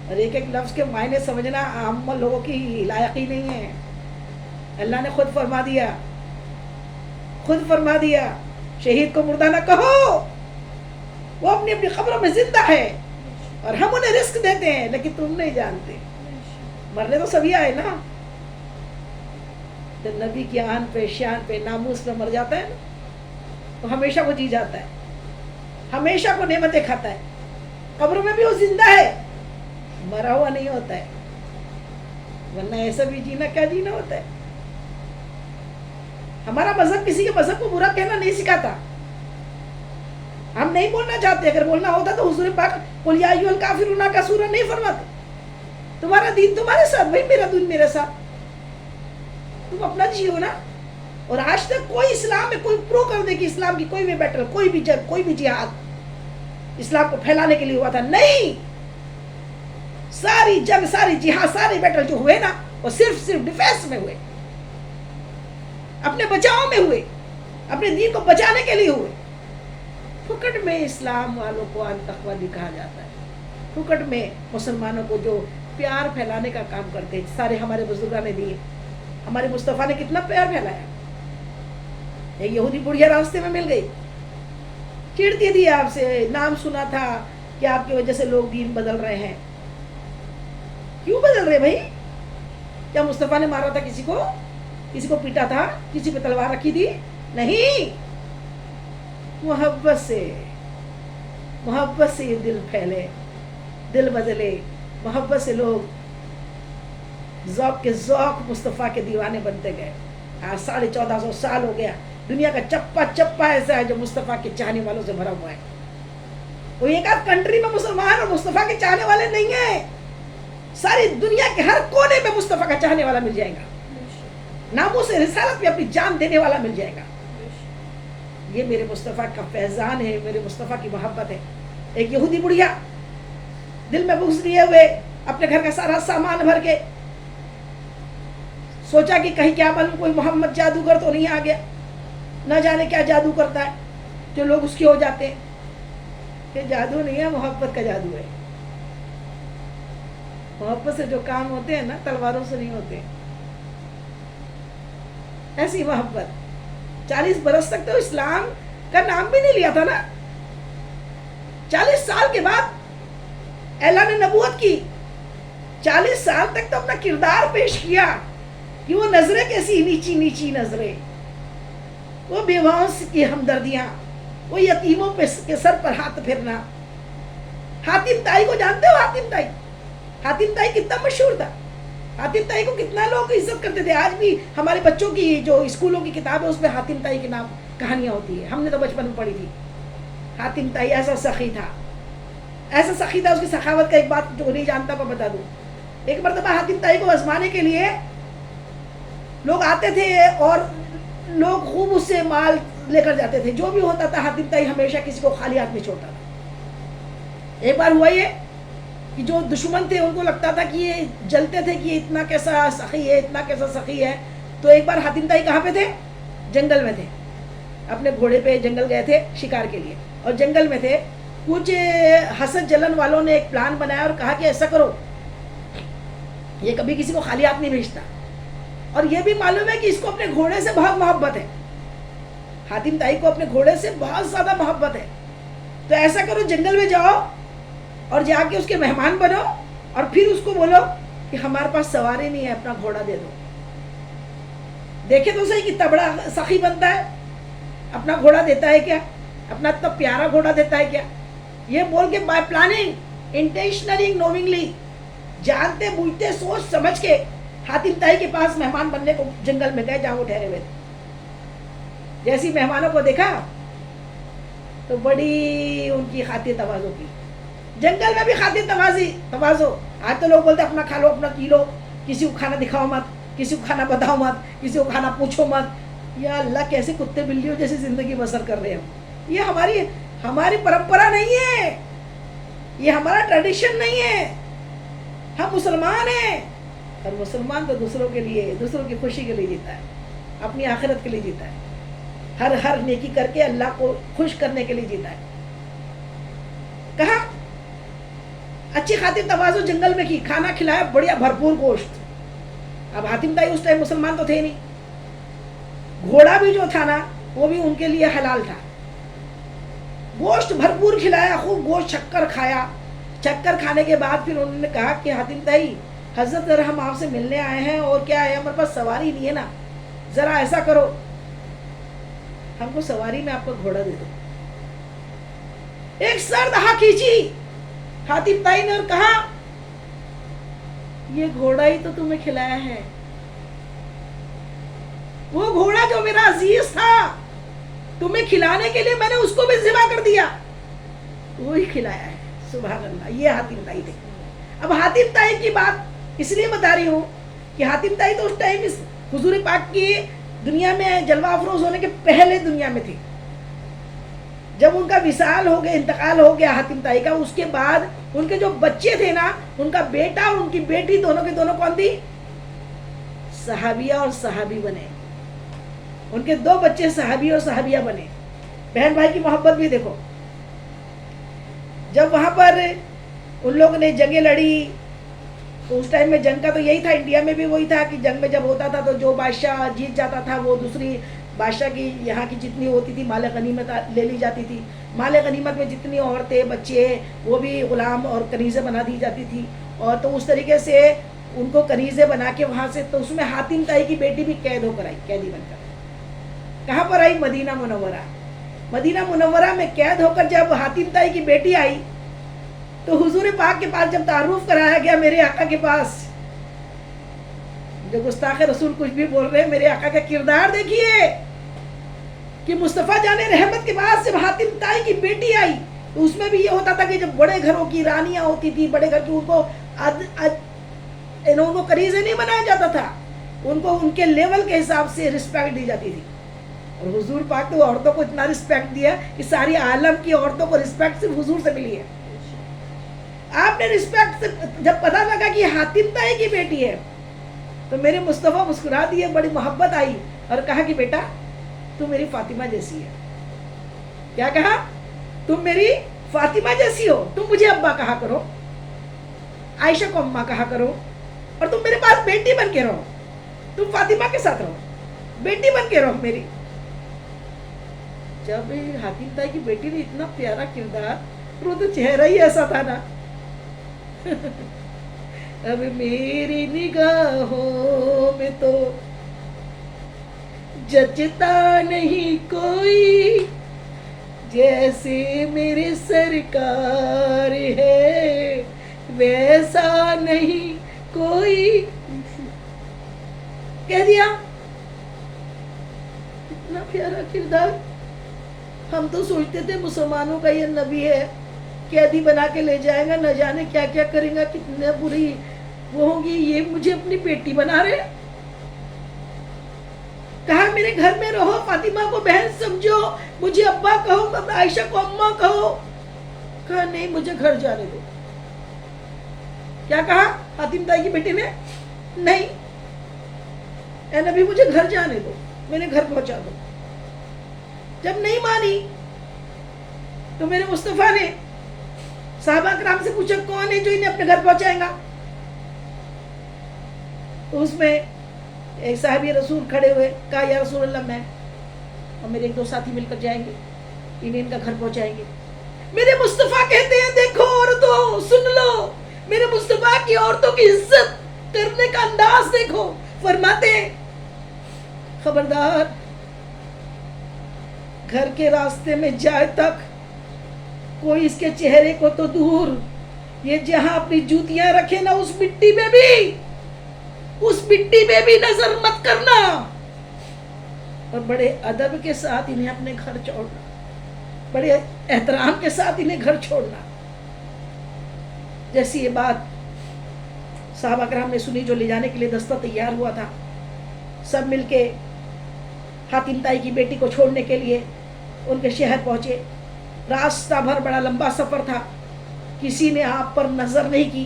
اور ایک ایک لفظ کے معنی سمجھنا عام لوگوں کی لائق ہی نہیں ہے۔ اللہ نے خود فرما دیا شہید کو مردہ نہ کہو، وہ اپنی اپنی قبروں میں زندہ ہے اور ہم انہیں رزق دیتے ہیں لیکن تم نہیں جانتے۔ مرنے تو سبھی آئے نا، جب نبی کی آن پہ شان پہ ناموس پہ مر جاتا ہے نا تو ہمیشہ وہ جی جاتا ہے، ہمیشہ کو نعمتیں کھاتا ہے، قبروں میں بھی وہ زندہ ہے، مرا ہوا نہیں ہوتا ہے، ورنہ ایسا بھی جینا کیا جینا ہوتا ہے۔ ہمارا مذہب کسی کے مذہب کو برا کہنا نہیں سکھاتا، ہم نہیں بولنا چاہتے، اگر بولنا ہوتا تو حضور پاک قل یا ایھا الکافرون کا سورہ نہیں فرماتے، تمہارا دین تمہارے ساتھ، بھائی میرا دین میرے ساتھ، تم اپنا جیو نا۔ اور آج تک کوئی اسلام میں کوئی پرو کر دے کہ اسلام کی کوئی بھی بیٹل، کوئی بھی جنگ، کوئی بھی جہاد اسلام کو پھیلانے کے لیے ہوا تھا، نہیں، ساری جنگ، ساری جہاد، سارے بیٹل جو ہوئے نا وہ صرف ڈیفینس میں ہوئے، اپنے بچاؤ میں ہوئے، اپنے دین کو بچانے کے لیے ہوئے۔ پھکٹ میں اسلام والوں کو تقویٰ دکھایا جاتا ہے، پھکٹ میں مسلمانوں کو جو پیار پھیلانے کا کام کرتے ہیں، سارے ہمارے بزرگان دین، ہمارے مصطفیٰ نے کتنا پیار پھیلایا۔ ایک یہودی بڑھیا راستے میں مل گئی، چڑھتی تھی آپ سے، نام سنا تھا کہ آپ کی وجہ سے لوگ دین بدل رہے ہیں۔ کیوں بدل رہے بھائی؟ کیا مصطفیٰ نے مارا تھا کسی کو پیٹا تھا، کسی پہ تلوار رکھی تھی؟ نہیں، محبت سے یہ دل پھیلے، دل بدلے، محبت سے لوگ ذوق مصطفیٰ کے دیوانے بنتے گئے۔ آج 1450 سال ہو گیا، دنیا کا چپا ایسا ہے جو مصطفیٰ کے چاہنے والوں سے بھرا ہوا ہے۔ وہ ایک آدھ کنٹری میں مسلمان اور مصطفیٰ کے چاہنے والے نہیں ہیں، ساری دنیا کے ہر کونے میں مصطفیٰ کا چاہنے والا مل جائے گا، ناموس رسالت پہ اپنی جان دینے والا مل جائے گا۔ یہ میرے مصطفیٰ کا فیضان ہے، میرے مصطفیٰ کی محبت ہے۔ ایک یہودی بڑھیا دل میں بغض لیے ہوئے اپنے گھر کا سارا سامان بھر کے سوچا کہ کہیں کیا معلوم کوئی محمد جادوگر تو نہیں آ گیا، نہ جانے کیا جادو کرتا ہے جو لوگ اس کے ہو جاتے ہیں۔ کہ جادو نہیں ہے، محبت کا جادو ہے۔ محبت سے جو کام ہوتے ہیں نا تلواروں سے نہیں ہوتے، ایسی محبت۔ 40 برس تک تو اسلام کا نام بھی نہیں لیا تھا نا، 40 سال کے بعد اعلان نبوت کی، 40 سال تک تو اپنا کردار پیش کیا کہ وہ نظریں کیسی نیچی نظریں، وہ بیواؤں کی ہمدردیاں، وہ یتیموں کے سر پر ہاتھ پھرنا۔ حاتم طائی کو جانتے ہو؟ حاتم طائی کتنا مشہور تھا، حاتم طائی کو کتنا لوگ عزت کرتے تھے۔ آج بھی ہمارے بچوں کی جو اسکولوں کی کتاب ہے اس میں حاتم طائی کے نام کہانیاں ہوتی ہے، ہم نے تو بچپن میں پڑھی تھی۔ حاتم طائی ایسا سخی تھا، اس کی سخاوت کا ایک بات جو نہیں جانتا میں بتا دوں۔ ایک مرتبہ حاتم طائی کو آزمانے کے لیے لوگ آتے تھے اور لوگ خوب اس سے مال لے کر جاتے تھے، جو بھی ہوتا تھا حاتم طائی ہمیشہ کسی کو خالی ہاتھ میں چھوڑتا تھا۔ ایک بار ہوا یہ کہ جو دشمن تھے ان کو لگتا تھا کہ یہ جلتے تھے کہ یہ اتنا کیسا سخی ہے، تو ایک بار حاتم طائی کہاں پہ تھے؟ جنگل میں تھے، اپنے گھوڑے پہ جنگل گئے تھے شکار کے لیے، اور جنگل میں تھے، کچھ حسد جلن والوں نے ایک پلان بنایا اور کہا کہ ایسا کرو، یہ کبھی کسی کو خالی ہاتھ نہیں بھیجتا، اور یہ بھی معلوم ہے کہ اس کو اپنے گھوڑے سے بہت محبت ہے، حاتم طائی کو اپنے گھوڑے سے بہت زیادہ محبت ہے، تو ایسا کرو جنگل میں جاؤ اور جا کے اس کے مہمان بنو، اور پھر اس کو بولو کہ ہمارے پاس سواری نہیں ہے، اپنا گھوڑا دے دو۔ دیکھے تو صحیح کتنا بڑا سخی بنتا ہے، اپنا گھوڑا دیتا ہے کیا، اپنا اتنا پیارا گھوڑا دیتا ہے کیا۔ یہ بول کے بائی پلاننگ، انٹینشنلی، نوئنگلی، جانتے بوجھتے سوچ سمجھ کے حاتم طائی کے پاس مہمان بننے کو جنگل میں گئے جہاں وہ ٹھہرے ہوئے تھے۔ جیسی مہمانوں کو دیکھا تو بڑی ان کی خاطر تواضع کی، جنگل میں بھی خاطر تواضع۔ آج تو لوگ بولتے اپنا کھا لو، اپنا پی لو، کسی کو کھانا دکھاؤ مت، کسی کو کھانا بتاؤ مت، کسی کو کھانا پوچھو مت۔ یا اللہ کیسے کتے بلیوں جیسی زندگی بسر کر رہے ہیں۔ یہ ہماری پرمپرا نہیں ہے، یہ ہمارا ٹریڈیشن نہیں ہے۔ ہم مسلمان ہیں، اور مسلمان تو دوسروں کے لیے، دوسروں کی خوشی کے لیے جیتا ہے، اپنی آخرت کے لیے جیتا ہے، ہر نیکی کر کے اللہ کو خوش کرنے کے لیے جیتا ہے. کہا اچھی خاطر تواضع جنگل میں کی، کھانا کھلایا بڑھیا بھرپور گوشت. اب حاتم طائی اس ٹائم مسلمان تو تھے نہیں، گھوڑا بھی جو تھا نا وہ بھی ان کے لیے حلال تھا. گوشت بھرپور کھلایا، خوب گوشت چکر کھایا. چکر کھانے کے بعد پھر انہوں نے کہا کہ حاتم طائی حضرت ذرا ہم آپ سے ملنے آئے ہیں، اور کیا ہے ہمارے پاس سواری نہیں ہے نا، ذرا ایسا کرو ہم کو سواری میں آپ کو گھوڑا دے دو. ایک سرد ہا کھینچی حاتم طائی نے اور کہا یہ گھوڑا ہی تو تمہیں کھلایا ہے، وہ گھوڑا جو میرا عزیز تھا تمہیں کھلانے کے لیے میں نے اس کو بھی ذبح کر دیا، وہی کھلایا ہے. سبحان اللہ. یہ حاتم طائی تھے. اب حاتم طائی کی بات اس لیے بتا رہی ہوں کہ حاتم طائی تو اس ٹائم اس حضور پاک کی دنیا میں جلوہ افروز ہونے کے پہلے دنیا میں تھے. جب ان کا وصال ہو گیا، انتقال ہو گیا حاتم طائی کا، اس کے بعد ان کے جو بچے تھے نا، ان کا بیٹا اور ان کی بیٹی دونوں کے دونوں کون تھی؟ صحابیہ اور صحابی بنے. ان کے دو بچے صحابی اور صحابیہ بنے. بہن بھائی کی محبت بھی دیکھو. جب وہاں پر ان لوگوں نے جنگیں لڑی تو اس ٹائم میں جنگ کا تو یہی تھا، انڈیا میں بھی وہی تھا کہ جنگ میں جب ہوتا تھا تو جو بادشاہ جیت جاتا تھا وہ دوسری بادشاہ کی یہاں کی جتنی ہوتی تھی مال غنیمت لے لی جاتی تھی. مال غنیمت میں جتنی عورتیں بچے وہ بھی غلام اور کنیزیں بنا دی جاتی تھی. اور تو اس طریقے سے ان کو کنیزیں بنا کے وہاں سے، تو اس میں حاتم طائی کی بیٹی بھی قید ہو کر آئی، قیدی بن کر. کہاں پر آئی؟ مدینہ منورہ. مدینہ منورہ میں قید ہو کر جب حاتم طائی کی بیٹی آئی تو حضور پاک کے پاس جب تعارف کرایا گیا، میرے آقا کے پاس، جو گستاخ رسول کچھ بھی بول رہے ہیں، میرے آقا کا کردار دیکھیے کہ مصطفیٰ جان رحمت کے پاس جب حاتم طائی کی بیٹی آئی تو اس میں بھی یہ ہوتا تھا کہ جب بڑے گھروں کی رانیاں ہوتی تھی، بڑے گھر کی، ان کو کنیزیں نہیں بنایا جاتا تھا، ان کو ان کے لیول کے حساب سے رسپیکٹ دی جاتی تھی. اور حضور پاک تو عورتوں کو اتنا رسپیکٹ دیا کہ ساری عالم کی عورتوں کو رسپیکٹ صرف حضور سے ملی ہے. آپ نے رسپیکٹ جب پتہ لگا کہ حاتم طائی کی بیٹی ہے تو میرے مصطفیٰ مسکرا دیے، بڑی محبت آئی اور کہا کہ بیٹا تم میری فاطمہ جیسی ہے. کیا کہا؟ تم میری فاطمہ جیسی ہو، تم مجھے ابا کہا کرو، عائشہ کو اماں کہا کرو، اور تم میرے پاس بیٹی بن کے رہو، تم فاطمہ کے ساتھ رہو، بیٹی بن کے رہو میری. جب حاتم طائی کی بیٹی نے اتنا پیارا کردار، وہ تو چہرہ ہی ایسا تھا نا. اب میری نگاہوں میں تو جچتا نہیں کوئی، جیسے میرے سرکار ہے ویسا نہیں کوئی. کہہ دیا اتنا پیارا کردار. ہم تو سوچتے تھے مسلمانوں کا یہ نبی ہے، قیدی بنا کے لے جائے گا، نہ جانے کیا کیا کریں گا، کتنے بری وہ ہوں گی. یہ مجھے اپنی بیٹی بنا رہے. کہا میرے گھر میں رہو، فاطمہ کو بہن سمجھو، مجھے ابا کہو، عائشہ کو اماں کہو. کہا نہیں، مجھے گھر جانے دو. کیا کہا حاتم طائی کی بیٹی نے؟ نہیں اے نبی مجھے گھر جانے دو، میرے گھر پہنچا دو. جب نہیں مانی تو میرے مصطفیٰ نے صحابہ کرام سے پوچھا کون ہے جو انہیں اپنے گھر پہنچائے گا. تو اس میں ایک صحابی رسول کھڑے ہوئے، کہا یا رسول اللہ میں اور میرے ایک دو ساتھی مل کر جائیں گے، انہیں ان کا گھر پہنچائیں گے. میرے مصطفیٰ کہتے ہیں دیکھو عورتوں سن لو، میرے مصطفیٰ کی عورتوں کی عزت کرنے کا انداز دیکھو. فرماتے ہیں خبردار گھر کے راستے میں جائے تک کوئی اس کے چہرے کو تو دور، یہ جہاں اپنی جوتیاں رکھے نا اس مٹی میں بھی نظر مت کرنا، اور بڑے ادب کے ساتھ انہیں اپنے گھر چھوڑنا، بڑے احترام کے ساتھ انہیں گھر چھوڑنا. جیسی یہ بات صحابہ کرام نے سنی، جو لے جانے کے لیے دستہ تیار ہوا تھا، سب مل کے حاتم طائی کی بیٹی کو چھوڑنے کے لیے ان کے شہر پہنچے. راستہ بھر بڑا لمبا سفر تھا، کسی نے آپ پر نظر نہیں کی.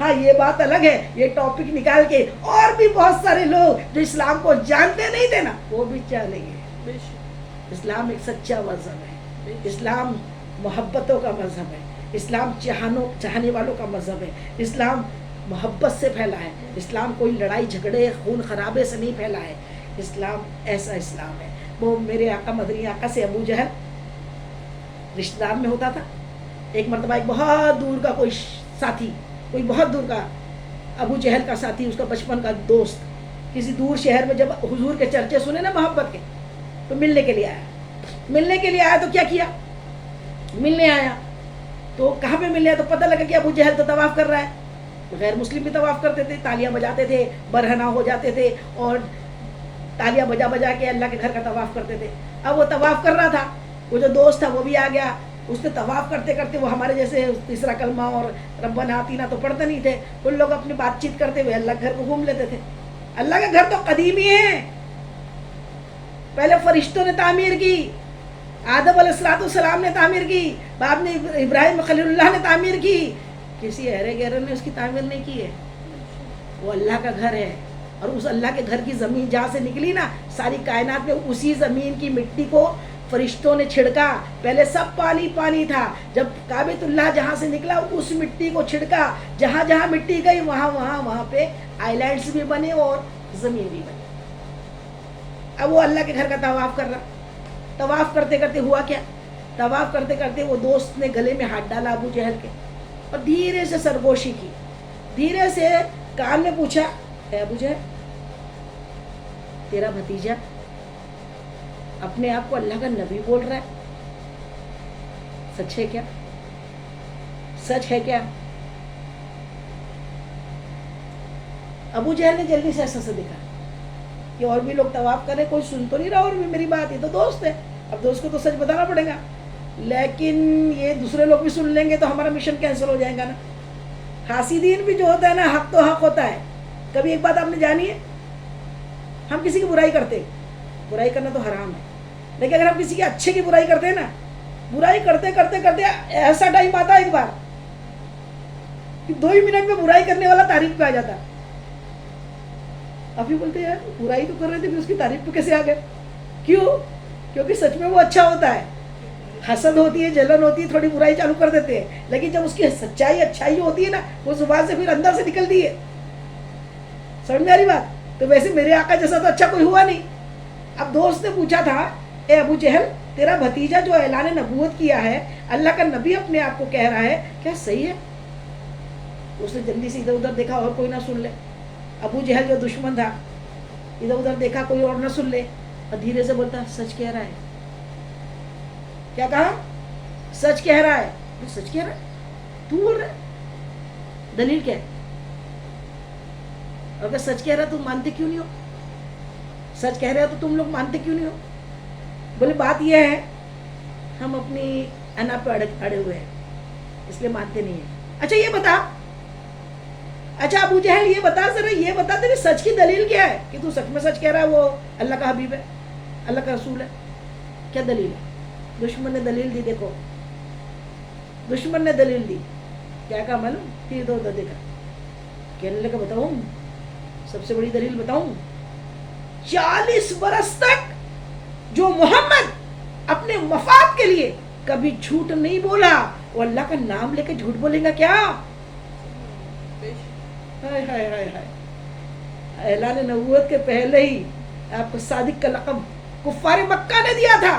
ہاں یہ بات الگ ہے, یہ ٹاپک نکال کے اور بھی بہت سارے لوگ جو اسلام کو جانتے نہیں تھے نا وہ بھی چلیں گے. اسلام ایک سچا مذہب ہے, اسلام محبتوں کا مذہب ہے, اسلام چاہنے والوں کا مذہب ہے, اسلام محبت سے پھیلا ہے, اسلام کوئی لڑائی جھگڑے خون خرابے سے نہیں پھیلا ہے. اسلام ایسا اسلام ہے. وہ میرے آقا مدنی آقا سے ابو جہل رشتہ دار میں ہوتا تھا. ایک مرتبہ ایک بہت دور کا کوئی ساتھی, کوئی بہت دور کا ابو جہل کا ساتھی, اس کا بچپن کا دوست کسی دور شہر میں جب حضور کے چرچے سنے نا محبت کے تو ملنے کے لیے آیا. ملنے کے لیے آیا تو کیا کیا, ملنے آیا تو کہاں پہ ملنے آیا تو پتہ لگا کہ ابو جہل تو طواف کر رہا ہے. غیر مسلم بھی طواف کرتے تھے, تالیاں بجاتے تھے, برہنہ ہو جاتے تھے اور تالیاں بجا بجا کے اللہ کے گھر کا طواف کرتے تھے. اب وہ طواف کر رہا تھا, وہ جو دوست تھا وہ بھی آ گیا. اس نے طواف کرتے کرتے, وہ ہمارے جیسے تیسرا کلمہ اور ربنا آتینا تو پڑھتے نہیں تھے, ان لوگ اپنی بات چیت کرتے ہوئے اللہ کے گھر کو گھوم لیتے تھے. اللہ کا گھر تو قدیمی ہے, پہلے فرشتوں نے تعمیر کی, آدم علیہ السلام نے تعمیر کی, بعد میں ابراہیم خلیل اللہ نے تعمیر کی. کسی ایرے گیرے نے اس کی تعمیر نہیں کی ہے. وہ اللہ کا گھر ہے, اور اس اللہ کے گھر کی زمین جہاں سے نکلی نا ساری کائنات میں, اسی زمین کی مٹی کو فرشتوں نے چھڑکا. پہلے سب پانی پانی تھا, جب کعبۃ اللہ جہاں سے نکلا اس مٹی کو چھڑکا, جہاں جہاں مٹی گئی وہاں پہ آئی لینڈس بھی بنے اور زمین بھی بنی. اب وہ اللہ کے گھر کا طواف کر رہا. طواف کرتے کرتے ہوا کیا, طواف کرتے کرتے وہ دوست نے گلے میں ہاتھ ڈالا ابو جہل کے اور دھیرے سے سرگوشی کی. دھیرے سے کان میں پوچھا, اے ابو جہل, تیرا بھتیجا اپنے آپ کو اللہ کا نبی بول رہا ہے, سچ ہے کیا, سچ ہے کیا؟ ابو جہل نے جلدی سے ایسا سے دیکھا کہ اور بھی لوگ طواف کرے, کوئی سن تو نہیں رہا اور بھی میری بات, یہ تو دوست ہے, اب دوست کو تو سچ بتانا پڑے گا. لیکن یہ دوسرے لوگ بھی سن لیں گے تو ہمارا مشن کینسل ہو جائے گا نا. حاسدین بھی جو ہوتا ہے نا, حق تو حق ہوتا ہے. کبھی ایک بات آپ نے جانی ہے, ہم کسی کی برائی کرتے, برائی کرنا تو حرام ہے, لیکن اگر ہم کسی کے اچھے کی برائی کرتے ہیں نا, برائی کرتے کرتے کرتے ایسا ٹائم آتا ہے ایک بار کہ 2 ہی منٹ میں برائی کرنے والا تعریف پہ آ جاتا. ابھی بولتے ہیں یار برائی تو کر رہے تھے, پھر اس کی تعریف پہ کیسے آ گئے؟ کیوں؟ کیونکہ سچ میں وہ اچھا ہوتا ہے. حسد ہوتی ہے, جلن ہوتی ہے, تھوڑی برائی چالو کر دیتے ہیں, لیکن جب اس کی سچائی اچھائی ہوتی ہے نا, وہ زبان سے پھر اندر سے نکلتی ہے. سمجھ میں آ رہی بات؟ تو ویسے میرے آقا جیسا تو اچھا کوئی ہوا نہیں. اب دوست نے پوچھا تھا, اے ابو جہل, تیرا بھتیجا جو اعلان نبوت کیا ہے, اللہ کا نبی اپنے آپ کو کہہ رہا ہے, کیا صحیح ہے؟ اس نے جلدی سے ادھر ادھر دیکھا اور کوئی نہ سن لے. ابو جہل جو دشمن تھا, ادھر ادھر دیکھا کوئی اور نہ سن لے, اور دھیرے سے بولتا, سچ کہہ رہا ہے. کیا کہا؟ سچ کہہ رہا ہے. سچ کہہ رہا ہے, تو بول رہا ہے, دلیل کیا ہے؟ اگر سچ کہہ رہا ہے تو مانتے کیوں نہیں ہو؟ سچ کہہ رہے ہو تو تم لوگ مانتے کیوں نہیں ہو؟ بولے بات یہ ہے, ہم اپنی انا پہ اڑے ہوئے ہیں, اس لیے مانتے نہیں ہیں. اچھا یہ بتا, اچھا ابو جہل یہ بتا, ذرا یہ بتا تیری سچ کی دلیل کیا ہے کہ تو سچ میں سچ کہہ رہا ہے وہ اللہ کا حبیب ہے, اللہ کا رسول ہے؟ کیا دلیل ہے؟ دشمن نے دلیل دی. دیکھو دشمن نے دلیل دی, کیا کہا معلوم؟ پھر ادھر ادھر دیکھا, کہنے لگا بتاؤں, سب سے بڑی دلیل بتاؤں, 40 برس تک جو محمد اپنے مفاد کے لیے کبھی جھوٹ نہیں بولا, وہ اللہ کا نام لے کے جھوٹ بولے گا کیا؟ ہائے ہائے ہائے ہائے. اعلان نبوت کے پہلے ہی آپ کو صادق کا لقب کفار مکہ نے دیا تھا,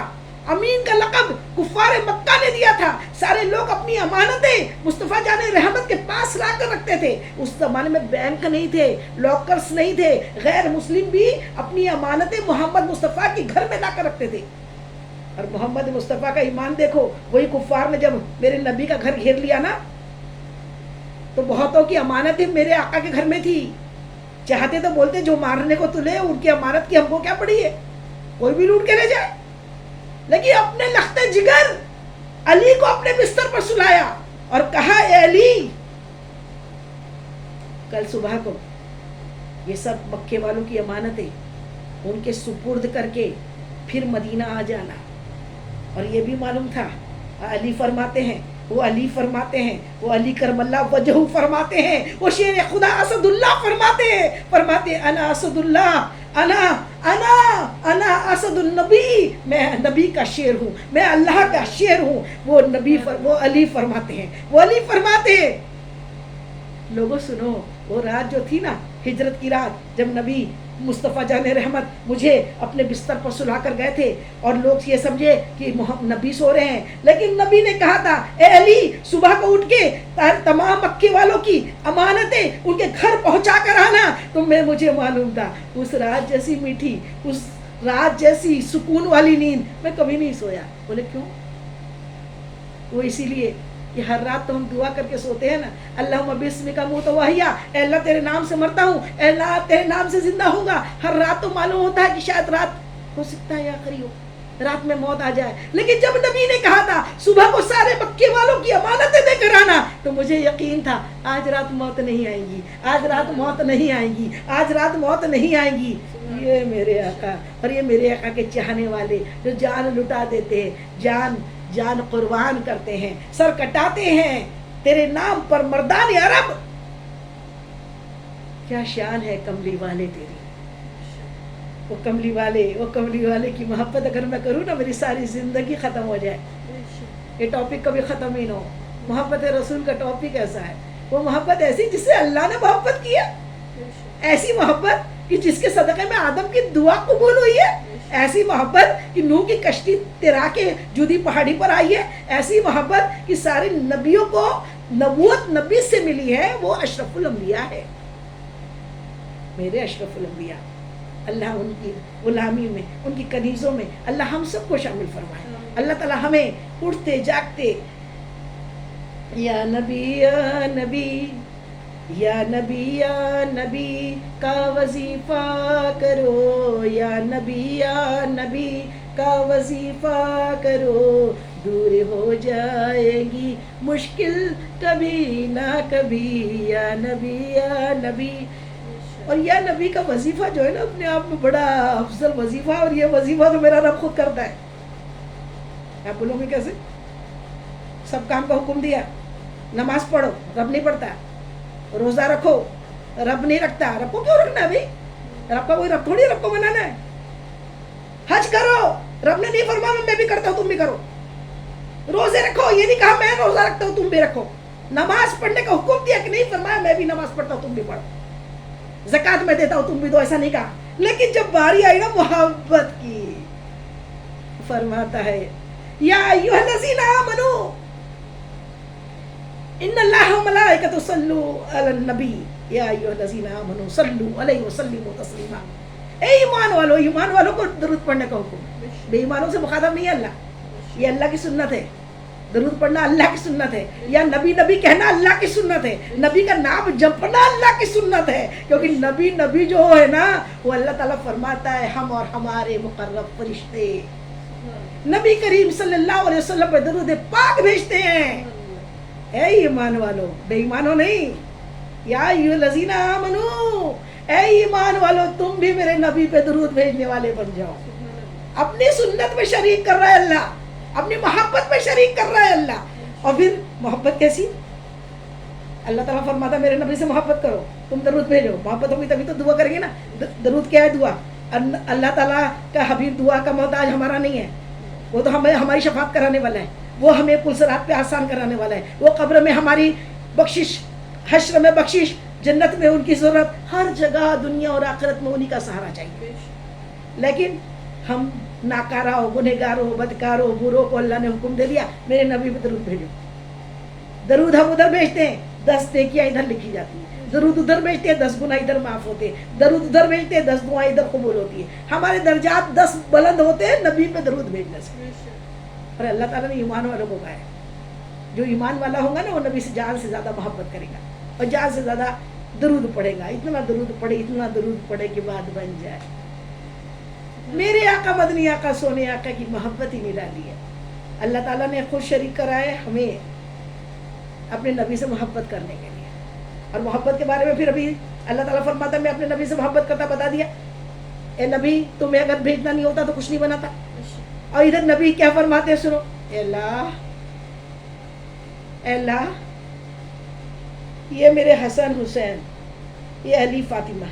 امین کا لقب کفار مکہ نے دیا تھا. سارے لوگ اپنی امانتیں مصطفیٰ جان رحمت کے پاس لا کر رکھتے تھے. اس زمانے میں بینک نہیں تھے, لاکرز نہیں تھے, غیر مسلم بھی اپنی امانتیں محمد مصطفیٰ کے گھر میں لا کر رکھتے تھے. اور محمد مصطفیٰ کا ایمان دیکھو, وہی کفار نے جب میرے نبی کا گھر گھیر لیا نا, تو بہتوں کی امانتیں میرے آقا کے گھر میں تھی. چاہتے تو بولتے جو مارنے کو تو لے, ان کی امانت کی ہم کو کیا پڑی ہے, کوئی بھی لوٹ کے لے جائے. لیکن اپنے لخت جگر علی کو اپنے بستر پر سلایا اور کہا, اے علی, کل صبح کو یہ سب مکے والوں کی امانتیں ان کے سپرد کر کے پھر مدینہ آ جانا. اور یہ بھی معلوم تھا, علی فرماتے ہیں وہ علی فرماتے ہیں، وہ علی کرم اللہ وجہ فرماتے ہیں، وہ شیر خدا اسد اللہ فرماتے ہیں، فرماتے ہیں انا اسد اللہ، انا اسد النبی، میں نبی کا شیر ہوں، میں اللہ کا شیر ہوں. وہ نبی وہ علی فرماتے ہیں، وہ علی فرماتے ہیں. لوگوں سنو، وہ رات جو تھی نا، ہجرت کی رات، جب نبی مصطفیٰ جان رحمت مجھے اپنے بستر پر سلا کر گئے تھے اور لوگ یہ سمجھے کہ نبی سو رہے ہیں، لیکن نبی نے کہا تھا اے علی صبح کو اٹھ کے تمام مکے والوں کی امانتیں ان کے گھر پہنچا کر آنا. تو مجھے معلوم تھا اس رات جیسی میٹھی، اس رات جیسی سکون والی نیند میں کبھی نہیں سویا. بولے کیوں؟ وہ اسی لیے کہ ہر رات تو ہم دعا کر کے سوتے ہیں نا، اللہم بسمک اموت و احیا، اے اللہ تیرے نام سے مرتا ہوں، اے اللہ تیرے نام سے زندہ ہوں گا. ہر رات تو معلوم ہوتا ہے کہ شاید رات ہو سکتا ہے آخری ہو، رات میں موت آ جائے. لیکن جب نبی نے کہا تھا صبح کو سارے مکے والوں کی امانتیں دے کر آنا، تو مجھے یقین تھا آج رات موت نہیں آئے گی، آج رات موت نہیں آئے گی، آج رات موت نہیں آئے گی. یہ میرے آقا اور یہ میرے آقا کے چاہنے والے جو جان لٹا دیتے ہیں، جان قربان کرتے ہیں، سر کٹاتے ہیں تیرے نام پر مردان عرب. کیا شان ہے کملی والے تیری. وہ کملی والے کی محبت اگر میں کروں نا، میری ساری زندگی ختم ہو جائے. یہ ٹاپک کبھی ختم ہی نہ ہو. محبت رسول کا ٹاپک ایسا ہے، وہ محبت ایسی جس سے اللہ نے محبت کیا، ایسی محبت کہ جس کے صدقے میں آدم کی دعا قبول ہوئی ہے، ایسی محبت کہ نوح کی کشتی تیرا کے جودی پہاڑی پر آئی ہے، ایسی محبت کہ سارے نبیوں کو نبوت نبی سے ملی ہے. وہ اشرف الانبیاء ہے، میرے اشرف الانبیاء. اللہ ان کی غلامی میں، ان کی کنیزوں میں اللہ ہم سب کو شامل فرمائے. اللہ تعالی ہمیں اٹھتے جاگتے یا نبی یا نبی یا نبی یا نبی کا وظیفہ کرو، یا نبی کا وظیفہ کرو، دور ہو جائے گی مشکل کبھی نہ کبھی. یا نبی. اور یا نبی کا وظیفہ جو ہے نا، اپنے آپ میں بڑا افضل وظیفہ. اور یہ وظیفہ تو میرا رب خود کرتا ہے. آپ بولو گے کیسے؟ سب کام کا حکم دیا، نماز پڑھو، رب نہیں پڑھتا. روزہ رکھو، رب نہیں رکھتا. رب کو کیوں رکھنا ہے بھائی؟ رب کا کوئی رب تھوڑی رب کو منانا ہے. حج کرو، رب نے نہیں فرمایا میں بھی کرتا ہوں تم بھی کرو. روزے رکھو، یہ نہیں کہا میں روزہ رکھتا ہوں تم بھی رکھو. نماز پڑھنے کا حکم دیا کہ نہیں فرمایا میں بھی نماز پڑھتا ہوں تم بھی پڑھو. زکات میں دیتا ہوں تم بھی دو، ایسا نہیں کہا. لیکن جب باری آئی نا محبت کی، فرماتا ہے یا ایھا الذین آمنو ان اللہ و ملائکۃ صلوا علی النبی یا ایھا الذین آمنو صلوا علیہ وسلموا تسلیما. اے ایمان والوں کو درود پڑھنے کا حکم. بے ایمانوں سے مخاطب نہیں ہے اللہ. یہ اللہ کی سنت ہے، درود پڑھنا اللہ کی سنت ہے. یا نبی کہنا اللہ کی سنت ہے. نبی کا نام جپنا اللہ کی سنت ہے. کیونکہ نبی جو ہے نا، وہ اللہ تعالیٰ فرماتا ہے ہم اور ہمارے مقرب فرشتے نبی کریم صلی اللہ علیہ وسلم پہ درود پاک بھیجتے ہیں. اے ایمان والو، بے ایمانوں نہیں. یا ایھا الذین آمنو، اے ایمان والو تم بھی میرے نبی پہ درود بھیجنے والے بن جاؤ. اپنی سنت میں شریک کر رہا ہے اللہ، اپنی محبت میں شریک کر رہا ہے اللہ. اور پھر محبت کیسی؟ اللہ تعالیٰ فرماتا ہے میرے نبی سے محبت کرو، تم درود بھیجو. محبت ہوگی تبھی تو دعا کریں گے نا. درود کیا ہے؟ دعا. اللہ تعالیٰ کا حبیب دعا کا محتاج ہمارا نہیں ہے. وہ تو ہماری شفاعت کرانے والا ہے، وہ ہمیں پل صراط پہ آسان کرانے والا ہے، وہ قبر میں ہماری بخشش، حشر میں بخشش، جنت میں ان کی ضرورت، ہر جگہ دنیا اور آخرت میں انہی کا سہارا چاہیے. لیکن ہم ناکارہ ہو، گنہگار ہو، بدکار ہو، بروں کو اللہ نے حکم دے دیا میرے نبی پہ درود بھیجو. درود ہم ادھر بھیجتے ہیں 10 نیکیاں ادھر لکھی جاتی ہیں. درود ادھر بھیجتے ہیں 10 گناہ ادھر معاف ہوتے ہیں. درود ادھر بھیجتے ہیں 10 دعائیں ادھر قبول ہوتی ہیں. ہمارے درجات 10 بلند ہوتے ہیں نبی پہ درود بھیجنے سے. اور اللہ تعالیٰ نے ایمان والوں کو کہا ہے جو ایمان والا ہوگا نا، وہ نبی سے جان سے زیادہ محبت کرے گا اور جان سے زیادہ درود پڑھے گا. اتنا درود پڑھے کہ بات بن جائے. میرے آقا مدنی آقا سونے آقا کی محبت ہی نرالی ہے. اللہ تعالیٰ نے خود شریک کرا ہے ہمیں اپنے نبی سے محبت کرنے کے لیے. اور محبت کے بارے میں پھر ابھی اللہ تعالیٰ فرماتا ہے میں اپنے نبی سے محبت کرتا بتا دیا. اے نبی تمہیں اگر بھیجنا نہیں ہوتا تو کچھ نہیں بناتا. اور ادھر نبی کیا فرماتے ہیں سنو، اے اللہ اے اللہ یہ میرے حسن حسین، یہ علی فاطمہ،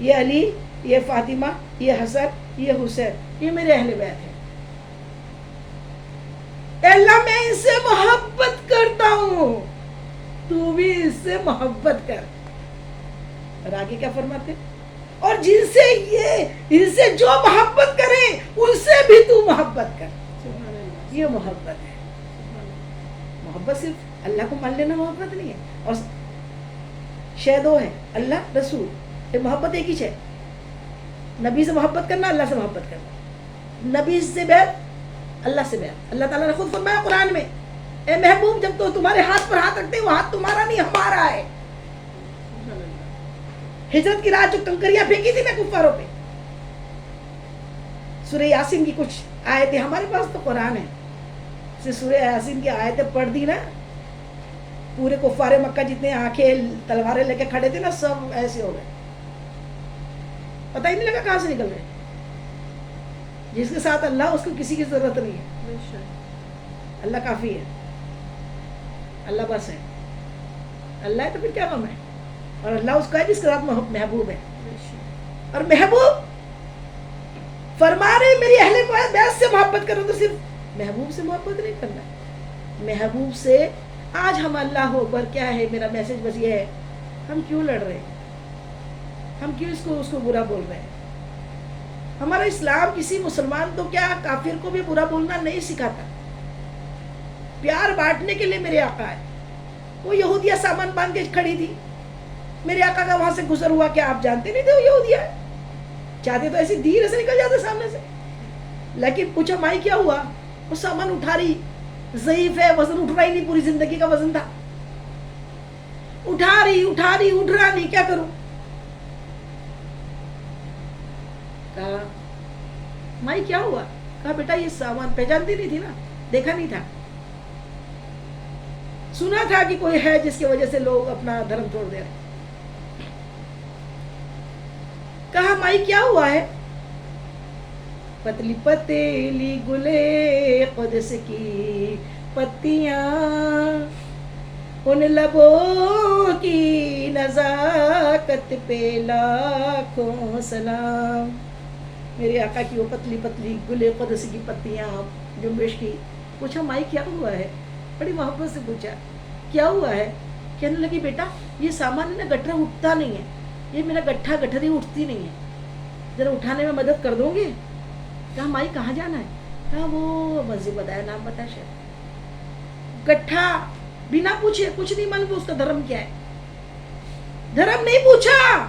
یہ علی، یہ فاطمہ، یہ حسن، یہ حسین، یہ میرے اہل بیت ہیں، اے اللہ میں ان سے محبت کرتا ہوں، تو بھی اس سے محبت کر. اور آگے کیا فرماتے؟ اور جن سے ان سے جو محبت کرے ان سے بھی تو محبت کر. یہ محبت ہے. محبت صرف اللہ کو مان لینا محبت نہیں ہے. اور شے دو ہے، اللہ رسول، یہ محبت ایک ہی ہے. نبی سے محبت کرنا، اللہ سے محبت کرنا. نبی سے بیعت، اللہ سے بیعت. اللہ تعالیٰ نے خود فرمایا قرآن میں، اے محبوب جب تو تمہارے ہاتھ پر ہاتھ رکھتے وہ ہاتھ تمہارا نہیں ہمارا ہے. ہجرت کی رات جو کنکریاں پھینکی تھی نا کفاروں پہ، سورہ یاسین کی کچھ آیتیں، ہمارے پاس تو قرآن ہے، سورہ یاسین کی آیتیں پڑھ دی نا، پورے کفار مکہ جتنے آنکھیں تلواریں لے کے کھڑے تھے نا سب ایسے ہو گئے، پتہ ہی نہیں لگا کہاں سے نکل گئے. جس کے ساتھ اللہ، اس کو کسی کی ضرورت نہیں ہے. اللہ کافی ہے، اللہ بس ہے. اللہ ہے تو پھر کیا غم ہے. اور اللہ اس کا ہے جس کے ساتھ محبوب ہے. اور محبوب فرما رہے میری اہل بیت سے محبت کرو، تو صرف محبوب سے محبت نہیں کرنا. محبوب سے آج ہم اللہ اکبر کیا ہے، میرا میسج بس یہ ہے، ہم کیوں لڑ رہے ہیں، ہم کیوں اس کو برا بول رہے ہیں. ہمارا اسلام کسی مسلمان تو کیا کافر کو بھی برا بولنا نہیں سکھاتا. پیار بانٹنے کے لیے میرے آقا ہے. وہ یہودیہ سامان باندھ کے کھڑی تھی، میرے آقا کا وہاں سے گزر ہوا، کیا آپ جانتے نہیں تھے وہ یہودیہ ہے؟ چاہتے تو ایسی دھیرے سے نکل جاتے سامنے سے. لیکن پوچھا مائی کیا ہوا؟ وہ سامان اٹھا رہی، ضعیف ہے، وزن اٹھ رہا ہی نہیں، پوری زندگی کا وزن تھا. اٹھا رہی اٹھ رہا نہیں، کیا کروں؟ کہا مائی کیا ہوا؟ کہا بیٹا یہ سامان پہچانتی نہیں تھی نا، دیکھا نہیں تھا، سنا تھا کہ کوئی ہے جس کی وجہ سے لوگ اپنا دھرم چھوڑ دے رہے. کہا مائی کیا ہوا ہے؟ پتلی پتیلی گلے قدس کی پتیاں، ان لبوں کی نزاکت پہ لاکھوں سلام. میرے آقا کی وہ پتلی پتلی گلے قدس کی پتیاں جنبش کی. پوچھا مائی کیا ہوا ہے؟ بڑی محبت سے پوچھا کیا ہوا ہے؟ کہنے لگی بیٹا یہ سامان نا گٹھرا اٹھتا نہیں ہے، یہ میرا گٹھری اٹھتی نہیں ہے، ذرا اٹھانے میں مدد کر دو گے؟ کہا مائی کہاں جانا ہے؟ کہا وہ مسجد بتایا، نام بتایا شاید. گٹھا بنا پوچھے کچھ نہیں معلوم اس کا دھرم کیا ہے. دھرم نہیں پوچھا.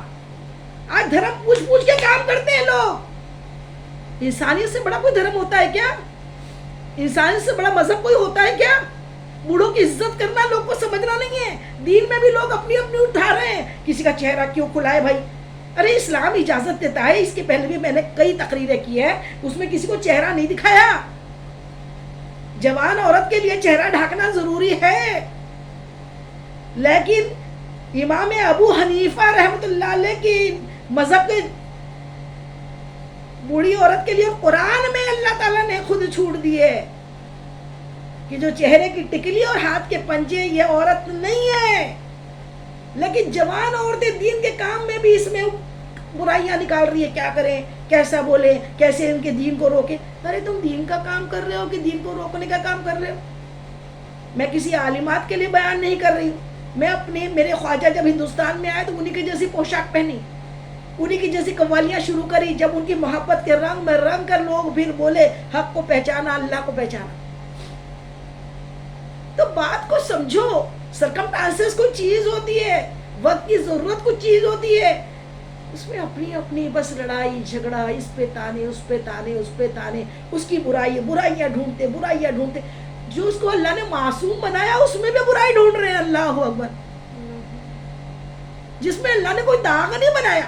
آج دھرم پوچھ کے کام کرتے ہیں لوگ. انسانیت سے بڑا کوئی دھرم ہوتا ہے کیا؟ انسانیت سے بڑا مذہب کوئی ہوتا ہے کیا؟ بوڑھوں کی عزت کرنا لوگ کو سمجھنا نہیں ہے. دین میں بھی لوگ اپنی اٹھا رہے ہیں، کسی کا چہرہ کیوں کھلا ہے بھائی؟ ارے اسلام اجازت دیتا ہے، اس کے پہلے بھی میں نے کئی تقریریں کی ہے، اس میں کسی کو چہرہ نہیں دکھایا. جوان عورت کے لیے چہرہ ڈھانکنا ضروری ہے، لیکن امام ابو حنیفہ رحمۃ اللہ علیہ کی مذہب کے بوڑھی عورت کے لیے قرآن میں اللہ تعالیٰ نے خود چھوٹ دیے کہ جو چہرے کی ٹکلی اور ہاتھ کے پنجے یہ عورت نہیں ہے. لیکن جوان عورتیں دین کے کام میں بھی اس میں برائیاں نکال رہی ہے. کیا کریں، کیسا بولیں، کیسے ان کے دین کو روکیں. ارے تم دین کا کام کر رہے ہو کہ دین کو روکنے کا کام کر رہے ہو؟ میں کسی عالمات کے لیے بیان نہیں کر رہی ہوں. میں میرے خواجہ جب ہندوستان میں آئے تو انہی کی جیسی پوشاک پہنی، انہی کی جیسی قوالیاں شروع کری. جب ان کی محبت کے رنگ میں رنگ کر لوگ پھر بولے حق کو پہچانا، اللہ کو پہچانا. تو بات کو سمجھو. سرکمٹانسز کوئی چیز ہوتی ہے، وقت کی ضرورت کچھ چیز ہوتی ہے، اس میں اپنی بس لڑائی جھگڑا، اس پہ تانے اس پہ تانے اس پہ تانے، اس کی برائیاں ڈھونڈتے. جو اس کو اللہ نے معصوم بنایا اس میں بھی برائی ڈھونڈ رہے ہیں. اللہ اکبر. جس میں اللہ نے کوئی داغ نہیں بنایا.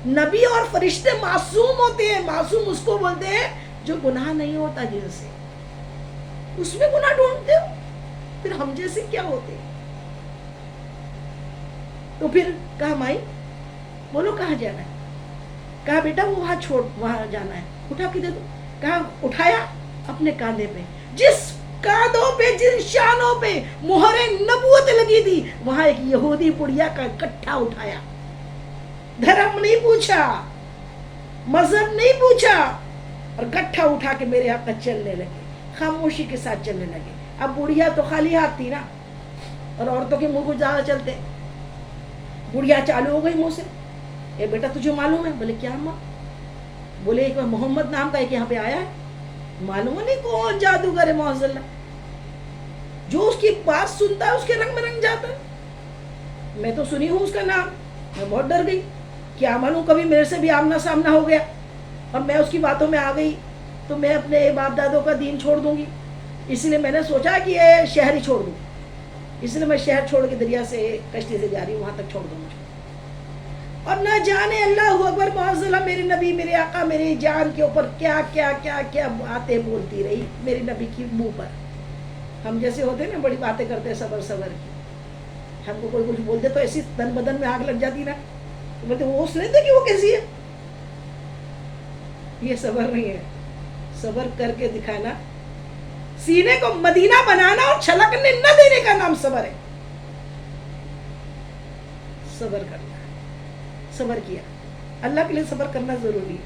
نبی اور فرشتے معصوم ہوتے ہیں. معصوم اس کو بولتے ہیں جو گناہ نہیں ہوتا جن سے، اس میں گناہ ڈھونڈتے ہو. پھر ہم جیسے کیا ہوتے؟ تو پھر کہا مائی بولو کہاں جانا ہے؟ کہا بیٹا وہ وہاں جانا ہے، اٹھا کے دے دو. کہا اٹھایا اپنے کاندھے پہ. جس کاندھوں پہ جن شانوں پہ مہر نبوت لگی تھی وہاں ایک یہودی بڑھیا کا کٹھا اٹھایا، دھرم نہیں پوچھا، مذہب نہیں پوچھا، اور کٹھا اٹھا کے میرے حق چلنے لگے، خاموشی کے ساتھ چلنے لگے۔ اب بڑھیا تو خالی ہاتھ تھی نا، اور عورتوں کے منہ کو زیادہ چلتے، بڑھیا چالو ہو گئی منہ سے، اے بیٹا تجھے معلوم ہے؟ بولے کیا ماں؟ بولے ایک محمد نام کا ایک یہاں پہ آیا ہے، معلوم نہیں کون جادوگر ہے، معاذ اللہ، جو اس کی بات سنتا ہے اس کے رنگ میں رنگ جاتا ہے۔ میں تو سنی ہوں اس کا نام، میں بہت ڈر گئی، کیا معلوم کبھی میرے سے بھی آمنا سامنا ہو گیا اور میں اس کی باتوں میں آ گئی تو میں اپنے باپ دادوں کا دین چھوڑ دوں گی۔ اس لیے میں نے سوچا کہ یہ شہر ہی چھوڑ دوں، اس لیے میں شہر چھوڑ کے دریا سے کشتی سے جا رہی ہوں، وہاں تک چھوڑ دوں مجھے۔ اور نہ جانے اللہ اکبر معاذ اللہ میرے نبی، میرے آقا، میری جان کے اوپر کیا کیا کیا کیا باتیں بولتی رہی میرے نبی کی منہ پر۔ ہم جیسے ہوتے نا بڑی باتیں کرتے صبر صبر کی، ہم کو کوئی کچھ بولتے تو ایسی تن بدن میں آگ لگ جاتی نا، تو بولتے وہ اس لیتے کہ وہ کیسی ہے۔ یہ صبر نہیں ہے، صبر کر کے دکھانا، سینے کو مدینہ بنانا اور چھلکنے نہ دینے کا نام صبر ہے۔ صبر کرنا، صبر کیا، اللہ کے لیے صبر کرنا ضروری ہے۔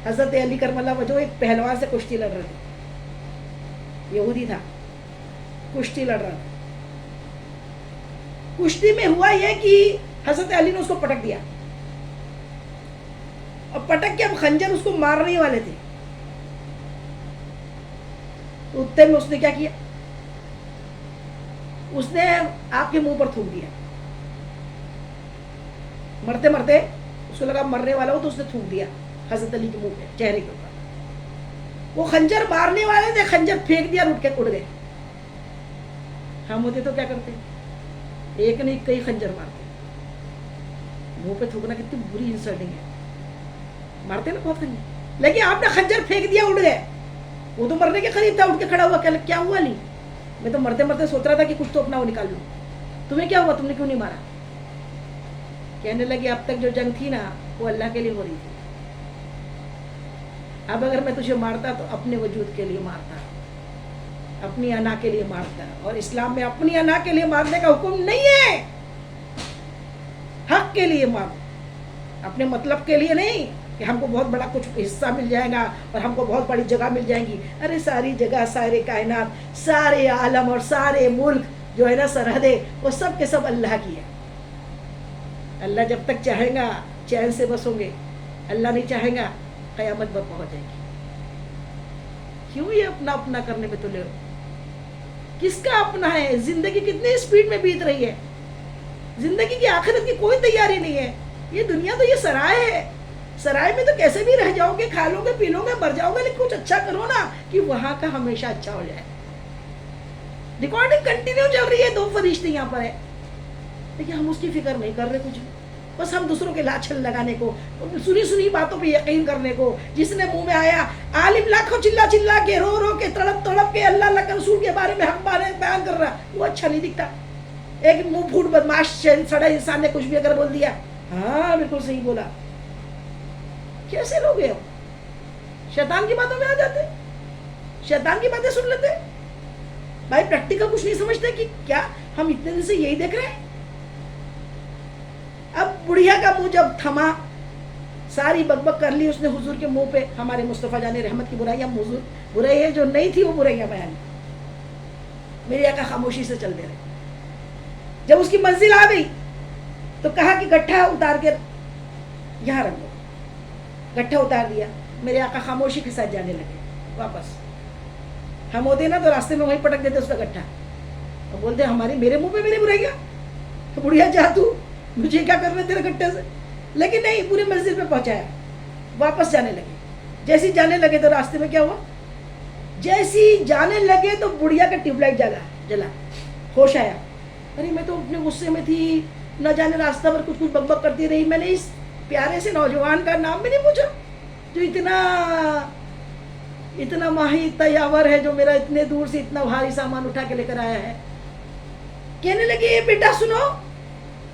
حضرت علی کرم اللہ وجہ ایک پہلوان سے کشتی لڑ رہے تھے، یہودی تھا، کشتی لڑ رہا تھا۔ کشتی میں ہوا یہ کہ حضرت علی نے اس کو پٹک دیا، اور پٹک کے اب خنجر اس کو مارنے والے تھے، تو اتنے میں اس نے کیا کیا، اس نے آپ کے منہ پر تھوک دیا، مرتے مرتے اس کو لگا مرنے والا ہو تو اس نے تھوک دیا حضرت علی کے منہ پہ، چہرے کے اوپر۔ وہ خنجر مارنے والے تھے، خنجر پھینک دیا اور اٹھ کے اڑ گئے۔ ہم ہوتے تو کیا کرتے؟ ایک نہیں کئی خنجر مارتے۔ منہ پہ تھوکنا کتنی بری انسلٹنگ ہے، مارتے نا بہت خنجر، لیکن آپ نے خنجر پھینک دیا، اڑ گئے۔ وہ تو مرنے کے قریب تھا، اٹھ کے کھڑا ہوا، کیا ہوا علی؟ میں تو مرتے مرتے سوچ رہا تھا کہ کچھ تو اپنا وہ نکال لوں، تمہیں کیا ہوا، تم نے کیوں نہیں مارا؟ کہنے لگے اب تک جو جنگ تھی نا وہ اللہ کے لیے ہو رہی تھی، اب اگر میں تجھے مارتا تو اپنے وجود کے لیے مارتا، اپنی انا کے لیے مارتا، اور اسلام میں اپنی انا کے لیے مارنے کا حکم نہیں ہے، حق کے لیے مارو، اپنے مطلب کے لیے نہیں کہ ہم کو بہت بڑا کچھ حصہ مل جائے گا اور ہم کو بہت بڑی جگہ مل جائیں گی۔ ارے ساری جگہ، سارے کائنات، سارے عالم اور سارے ملک جو ہے نا سرحدیں، وہ سب کے سب اللہ کی ہے۔ اللہ جب تک چاہیں گا چین سے بسوں گے، اللہ نہیں چاہیں گا قیامت برپا ہو جائے گی۔ کیوں یہ اپنا اپنا کرنے پہ تلے ہو؟ کس کا اپنا ہے؟ زندگی کتنی سپیڈ میں بیت رہی ہے، زندگی کی آخرت کی کوئی تیاری نہیں ہے۔ یہ دنیا تو یہ سرائے ہے، سرائے میں تو کیسے بھی رہ جاؤ گے، کھا لو گے، پی لو گے، مر جاؤ گے، لیکن کچھ اچھا کرو نا کہ وہاں کا ہمیشہ اچھا ہو جائے۔ ریکارڈنگ کنٹینیو چل رہی ہے، 2 فرشتے یہاں پر ہے، لیکن ہم اس کی فکر نہیں کر رہے کچھ بھی، بس ہم دوسروں کے لاچھل لگانے کو، سنی سنی باتوں پہ یقین کرنے کو، جس نے منہ میں آیا عالم لاکھوں چلا چلا کے، رو رو کے، تڑپ تڑپ کے اللہ اللہ کے رسول کے بارے میں حق بیان کر رہا، وہ اچھا نہیں دکھتا۔ ایک منہ پھوٹ بدماش سڑے انسان نے کچھ بھی اگر بول دیا، ہاں بالکل صحیح بولا، کیسے لوگ ہیں؟ شیطان کی باتوں میں آ جاتے، شیطان کی باتیں سن لیتے۔ بھائی پریکٹیکل کچھ نہیں سمجھتے کہ کیا ہم اتنے دن سے یہی دیکھ رہے ہیں۔ اب بڑھیا کا منہ جب تھما، ساری بک کر لی اس نے حضور کے منہ پہ، ہمارے مصطفیٰ جان رحمت کی برائیاں، حضور برائیاں جو نہیں تھی وہ برائیاں بیان، میری آقا خاموشی سے چل دے رہے۔ جب اس کی منزل آ گئی تو کہا کہ گٹھا اتار کے یہاں رکھ دو، گٹھا اتار دیا، میرے آقا خاموشی کے ساتھ جانے لگے واپس۔ ہم ہوتے نا تو راستے میں وہیں پٹک دیتے اس کا گٹھا، اور بولتے ہماری میرے منہ پہ میری برائیاں، تو بڑھیا جا تو، مجھے کیا کرنا تیرے گٹھے سے؟ لیکن نہیں، پوری منزل پہ پہنچایا، واپس جانے لگے۔ جیسی جانے لگے تو راستے میں کیا ہوا، جیسی جانے لگے تو بڑھیا کا ٹیوب لائٹ جلا، ہوش آیا، ارے میں تو اپنے غصے میں تھی، نہ جانے راستہ پر کچھ بک بک کرتی رہی، میں نے اس پیارے سے نوجوان کا نام بھی نہیں پوچھا جو اتنا ماہی، اتنا یاور ہے، جو میرا اتنے دور سے اتنا بھاری سامان اٹھا کے لے کر آیا ہے۔ کہنے لگی یہ بیٹا سنو،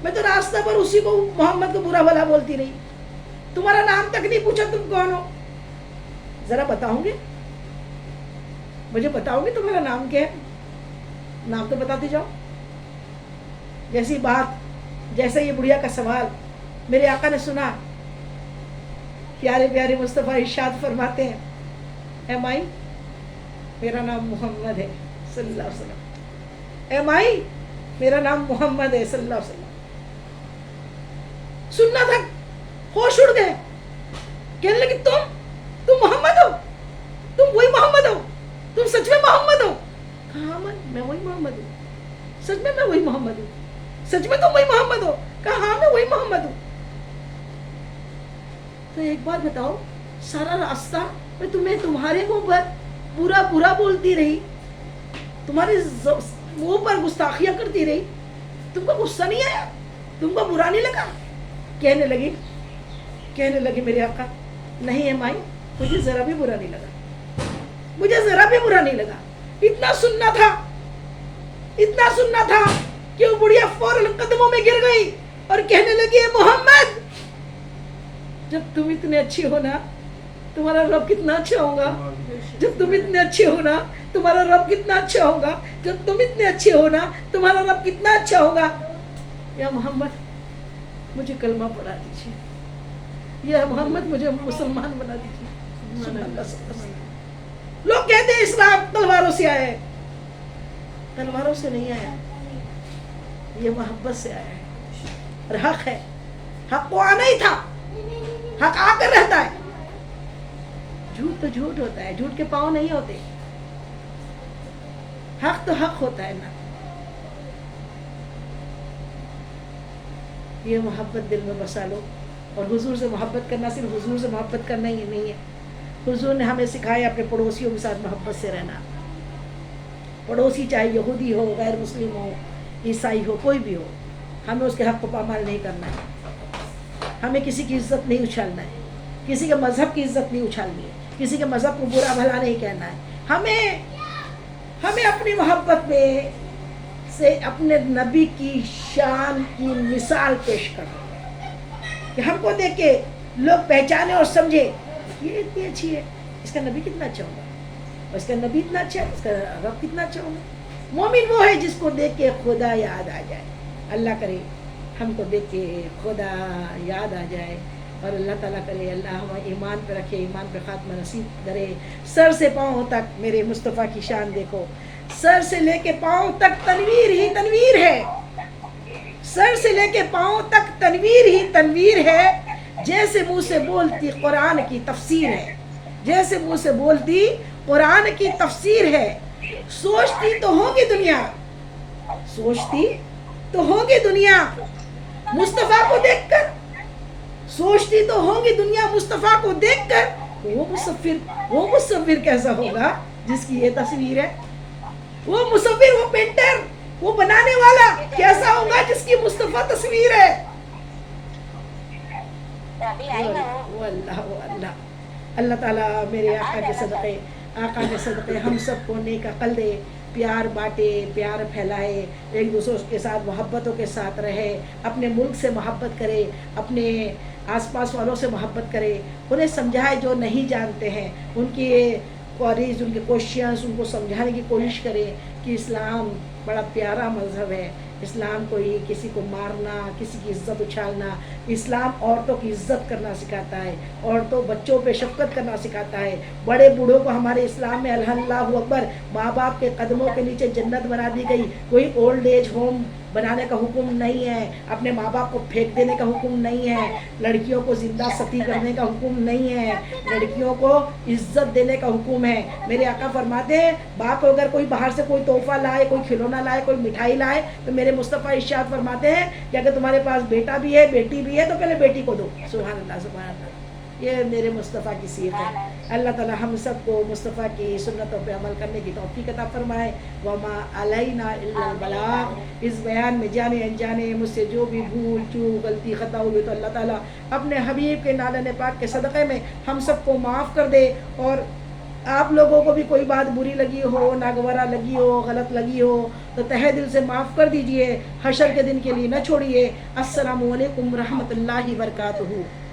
میں تو راستہ پر اسی کو محمد کو برا بھلا بولتی رہی، تمہارا نام تک نہیں پوچھا، تم کون ہو؟ ذرا بتاؤں گے؟ مجھے بتاؤ گی تمہارا نام کیا ہے؟ نام تو بتاتے جاؤ. جیسی بات، جیسا یہ بڑھیا کا سوال میرے آقا نے سنا، پیارے پیارے مصطفیٰ ارشاد فرماتے ہیں، اے مائی میرا نام محمد ہے صلی اللہ علیہ وسلم. اے مائی میرا نام محمد ہے صلی اللہ علیہ وسلم. سننا تھا، ہوش اڑ گئے. کہنے لگے تم محمد ہو، تم وہی محمد ہو، تم سچ میں محمد ہو. کہا میں وہی محمد ہوں، سچ میں وہی محمد ہوں. سچ میں تم وہی محمد ہو؟ کہا ہاں میں وہی محمد ہوں. تو ایک بات بتاؤ، سارا راستہ میں تمہیں تمہارے منہ پر برا برا بولتی رہی، تمہارے منہ پر گستاخیاں کرتی رہی، تم کو غصہ نہیں آیا؟ تم کو برا نہیں لگا؟ کہنے لگی میرے آقا نہیں ہے مائی، مجھے ذرا بھی برا نہیں لگا، مجھے ذرا بھی برا نہیں لگا. اتنا سننا تھا کہ وہ بڑھیا فوراً قدموں میں گر گئی اور کہنے لگی اے محمد، جب تم اتنے اچھے ہو نا تمہارا رب کتنا اچھا ہوگا. جب تم اتنے اچھے ہو نا تمہارا رب کتنا اچھا ہوگا. جب تم اتنے اچھے ہو نا تمہارا رب کتنا اچھا ہوگا. یا محمد مجھے کلمہ پڑھا دیجیے، یا محمد مجھے مسلمان بنا دیجیے. لوگ کہتے ہیں اسلام تلواروں سے آیا ہے. تلواروں سے نہیں آیا، یہ محبت سے آیا ہے. اور حق ہے، حق کو آنا ہی تھا، حق آ کر رہتا ہے. جھوٹ تو جھوٹ ہوتا ہے، جھوٹ کے پاؤں نہیں ہوتے. حق تو حق ہوتا ہے نا. یہ محبت دل میں بسا لو. اور حضور سے محبت کرنا صرف حضور سے محبت کرنا ہی نہیں ہے، حضور نے ہمیں سکھایا اپنے پڑوسیوں کے ساتھ محبت سے رہنا. پڑوسی چاہے یہودی ہو، غیر مسلم ہو، عیسائی ہو، کوئی بھی ہو، ہمیں اس کے حق کو پامال نہیں کرنا ہے. ہمیں کسی کی عزت نہیں اچھالنا ہے، کسی کے مذہب کی عزت نہیں اچھالنی ہے، کسی کے مذہب کو برا بھلا نہیں کہنا ہے. ہمیں اپنی محبت میں سے اپنے نبی کی شان کی مثال پیش کرنا ہے کہ ہم کو دیکھ کے لوگ پہچانے اور سمجھے یہ اتنی اچھی ہے، اس کا نبی کتنا اچھا ہوگا، اور اس کا نبی اتنا اچھا ہے، اس کا رب کتنا اچھا ہوگا. مومن وہ ہے جس کو دیکھ کے خدا یاد آ جائے. اللہ کرے ہم کو دیکھ کے خدا یاد آ جائے، اور اللہ تعالیٰ کرے اللہ ہمیں ایمان پہ رکھے، ایمان پہ خاتمہ نصیب کرے. سر سے پاؤں تک میرے مصطفیٰ کی شان دیکھو، سر سے لے کے پاؤں تک تنویر ہی تنویر ہے. سر سے لے کے پاؤں تک تنویر ہی تنویر ہے. جیسے منہ سے بولتی قرآن کی تفسیر ہے، جیسے منہ سے بولتی قرآن کی تفسیر ہے. سوچتی تو ہوگی دنیا، سوچتی تو ہوگی دنیا مصطفیٰ کو دیکھ کر، سوچتی تو ہوگی دنیا مصطفیٰ کو دیکھ کر وہ مصور کیسا ہوگا جس کی یہ تصویر ہے. وہ مصور، وہ پینٹر، وہ بنانے والا کیسا ہوگا جس کی مصطفیٰ تصویر ہے. وہ اللہ تعالیٰ میرے آقا کے صدقے ہم سب کو نیک عقل دے، پیار بانٹے، پیار پھیلائے، ایک دوسرے کے ساتھ محبتوں کے ساتھ رہے، اپنے ملک سے محبت کرے، اپنے آس پاس والوں سے محبت کرے، انہیں سمجھائے جو نہیں جانتے ہیں، ان کی کوریج، ان کے کوشچنس ان کو سمجھانے کی کوشش کرے کہ اسلام بڑا پیارا مذہب ہے. اسلام کوئی کسی کو مارنا، کسی کی عزت اچھالنا، اسلام عورتوں کی عزت کرنا سکھاتا ہے، عورتوں بچوں پہ شفقت کرنا سکھاتا ہے. بڑے بوڑھوں کو ہمارے اسلام میں اللہ اکبر ماں باپ کے قدموں کے نیچے جنت بنا دی گئی. کوئی اولڈ ایج ہوم بنانے کا حکم نہیں ہے، اپنے ماں باپ کو پھینک دینے کا حکم نہیں ہے، لڑکیوں کو زندہ ستی کرنے کا حکم نہیں ہے، لڑکیوں کو عزت دینے کا حکم ہے. میرے آقا فرماتے ہیں باپ کو اگر کوئی باہر سے کوئی تحفہ لائے، کوئی کھلونا لائے، کوئی مٹھائی لائے، تو میرے مصطفیٰ ارشاد فرماتے ہیں کہ اگر تمہارے پاس بیٹا بھی ہے، بیٹی بھی ہے، تو پہلے بیٹی کو دو. سبحان اللہ، سبحان اللہ. یہ میرے مصطفیٰ کی سیرت ہے. اللہ تعالی ہم سب کو مصطفیٰ کی سنتوں پہ عمل کرنے کی توفیق عطا فرمائے. وما علینا الا البلاغ. اس بیان میں جانے انجانے مجھ سے جو بھی بھول چوک غلطی خطا ہوئی تو اللہ تعالیٰ اپنے حبیب کے نالن پاک کے صدقے میں ہم سب کو معاف کر دے. اور آپ لوگوں کو بھی کوئی بات بری لگی ہو، ناگوارا لگی ہو، غلط لگی ہو تو تہہ دل سے معاف کر دیجئے، حشر کے دن کے لیے نہ چھوڑیے. السلام علیکم ورحمۃ اللہ وبرکاتہ.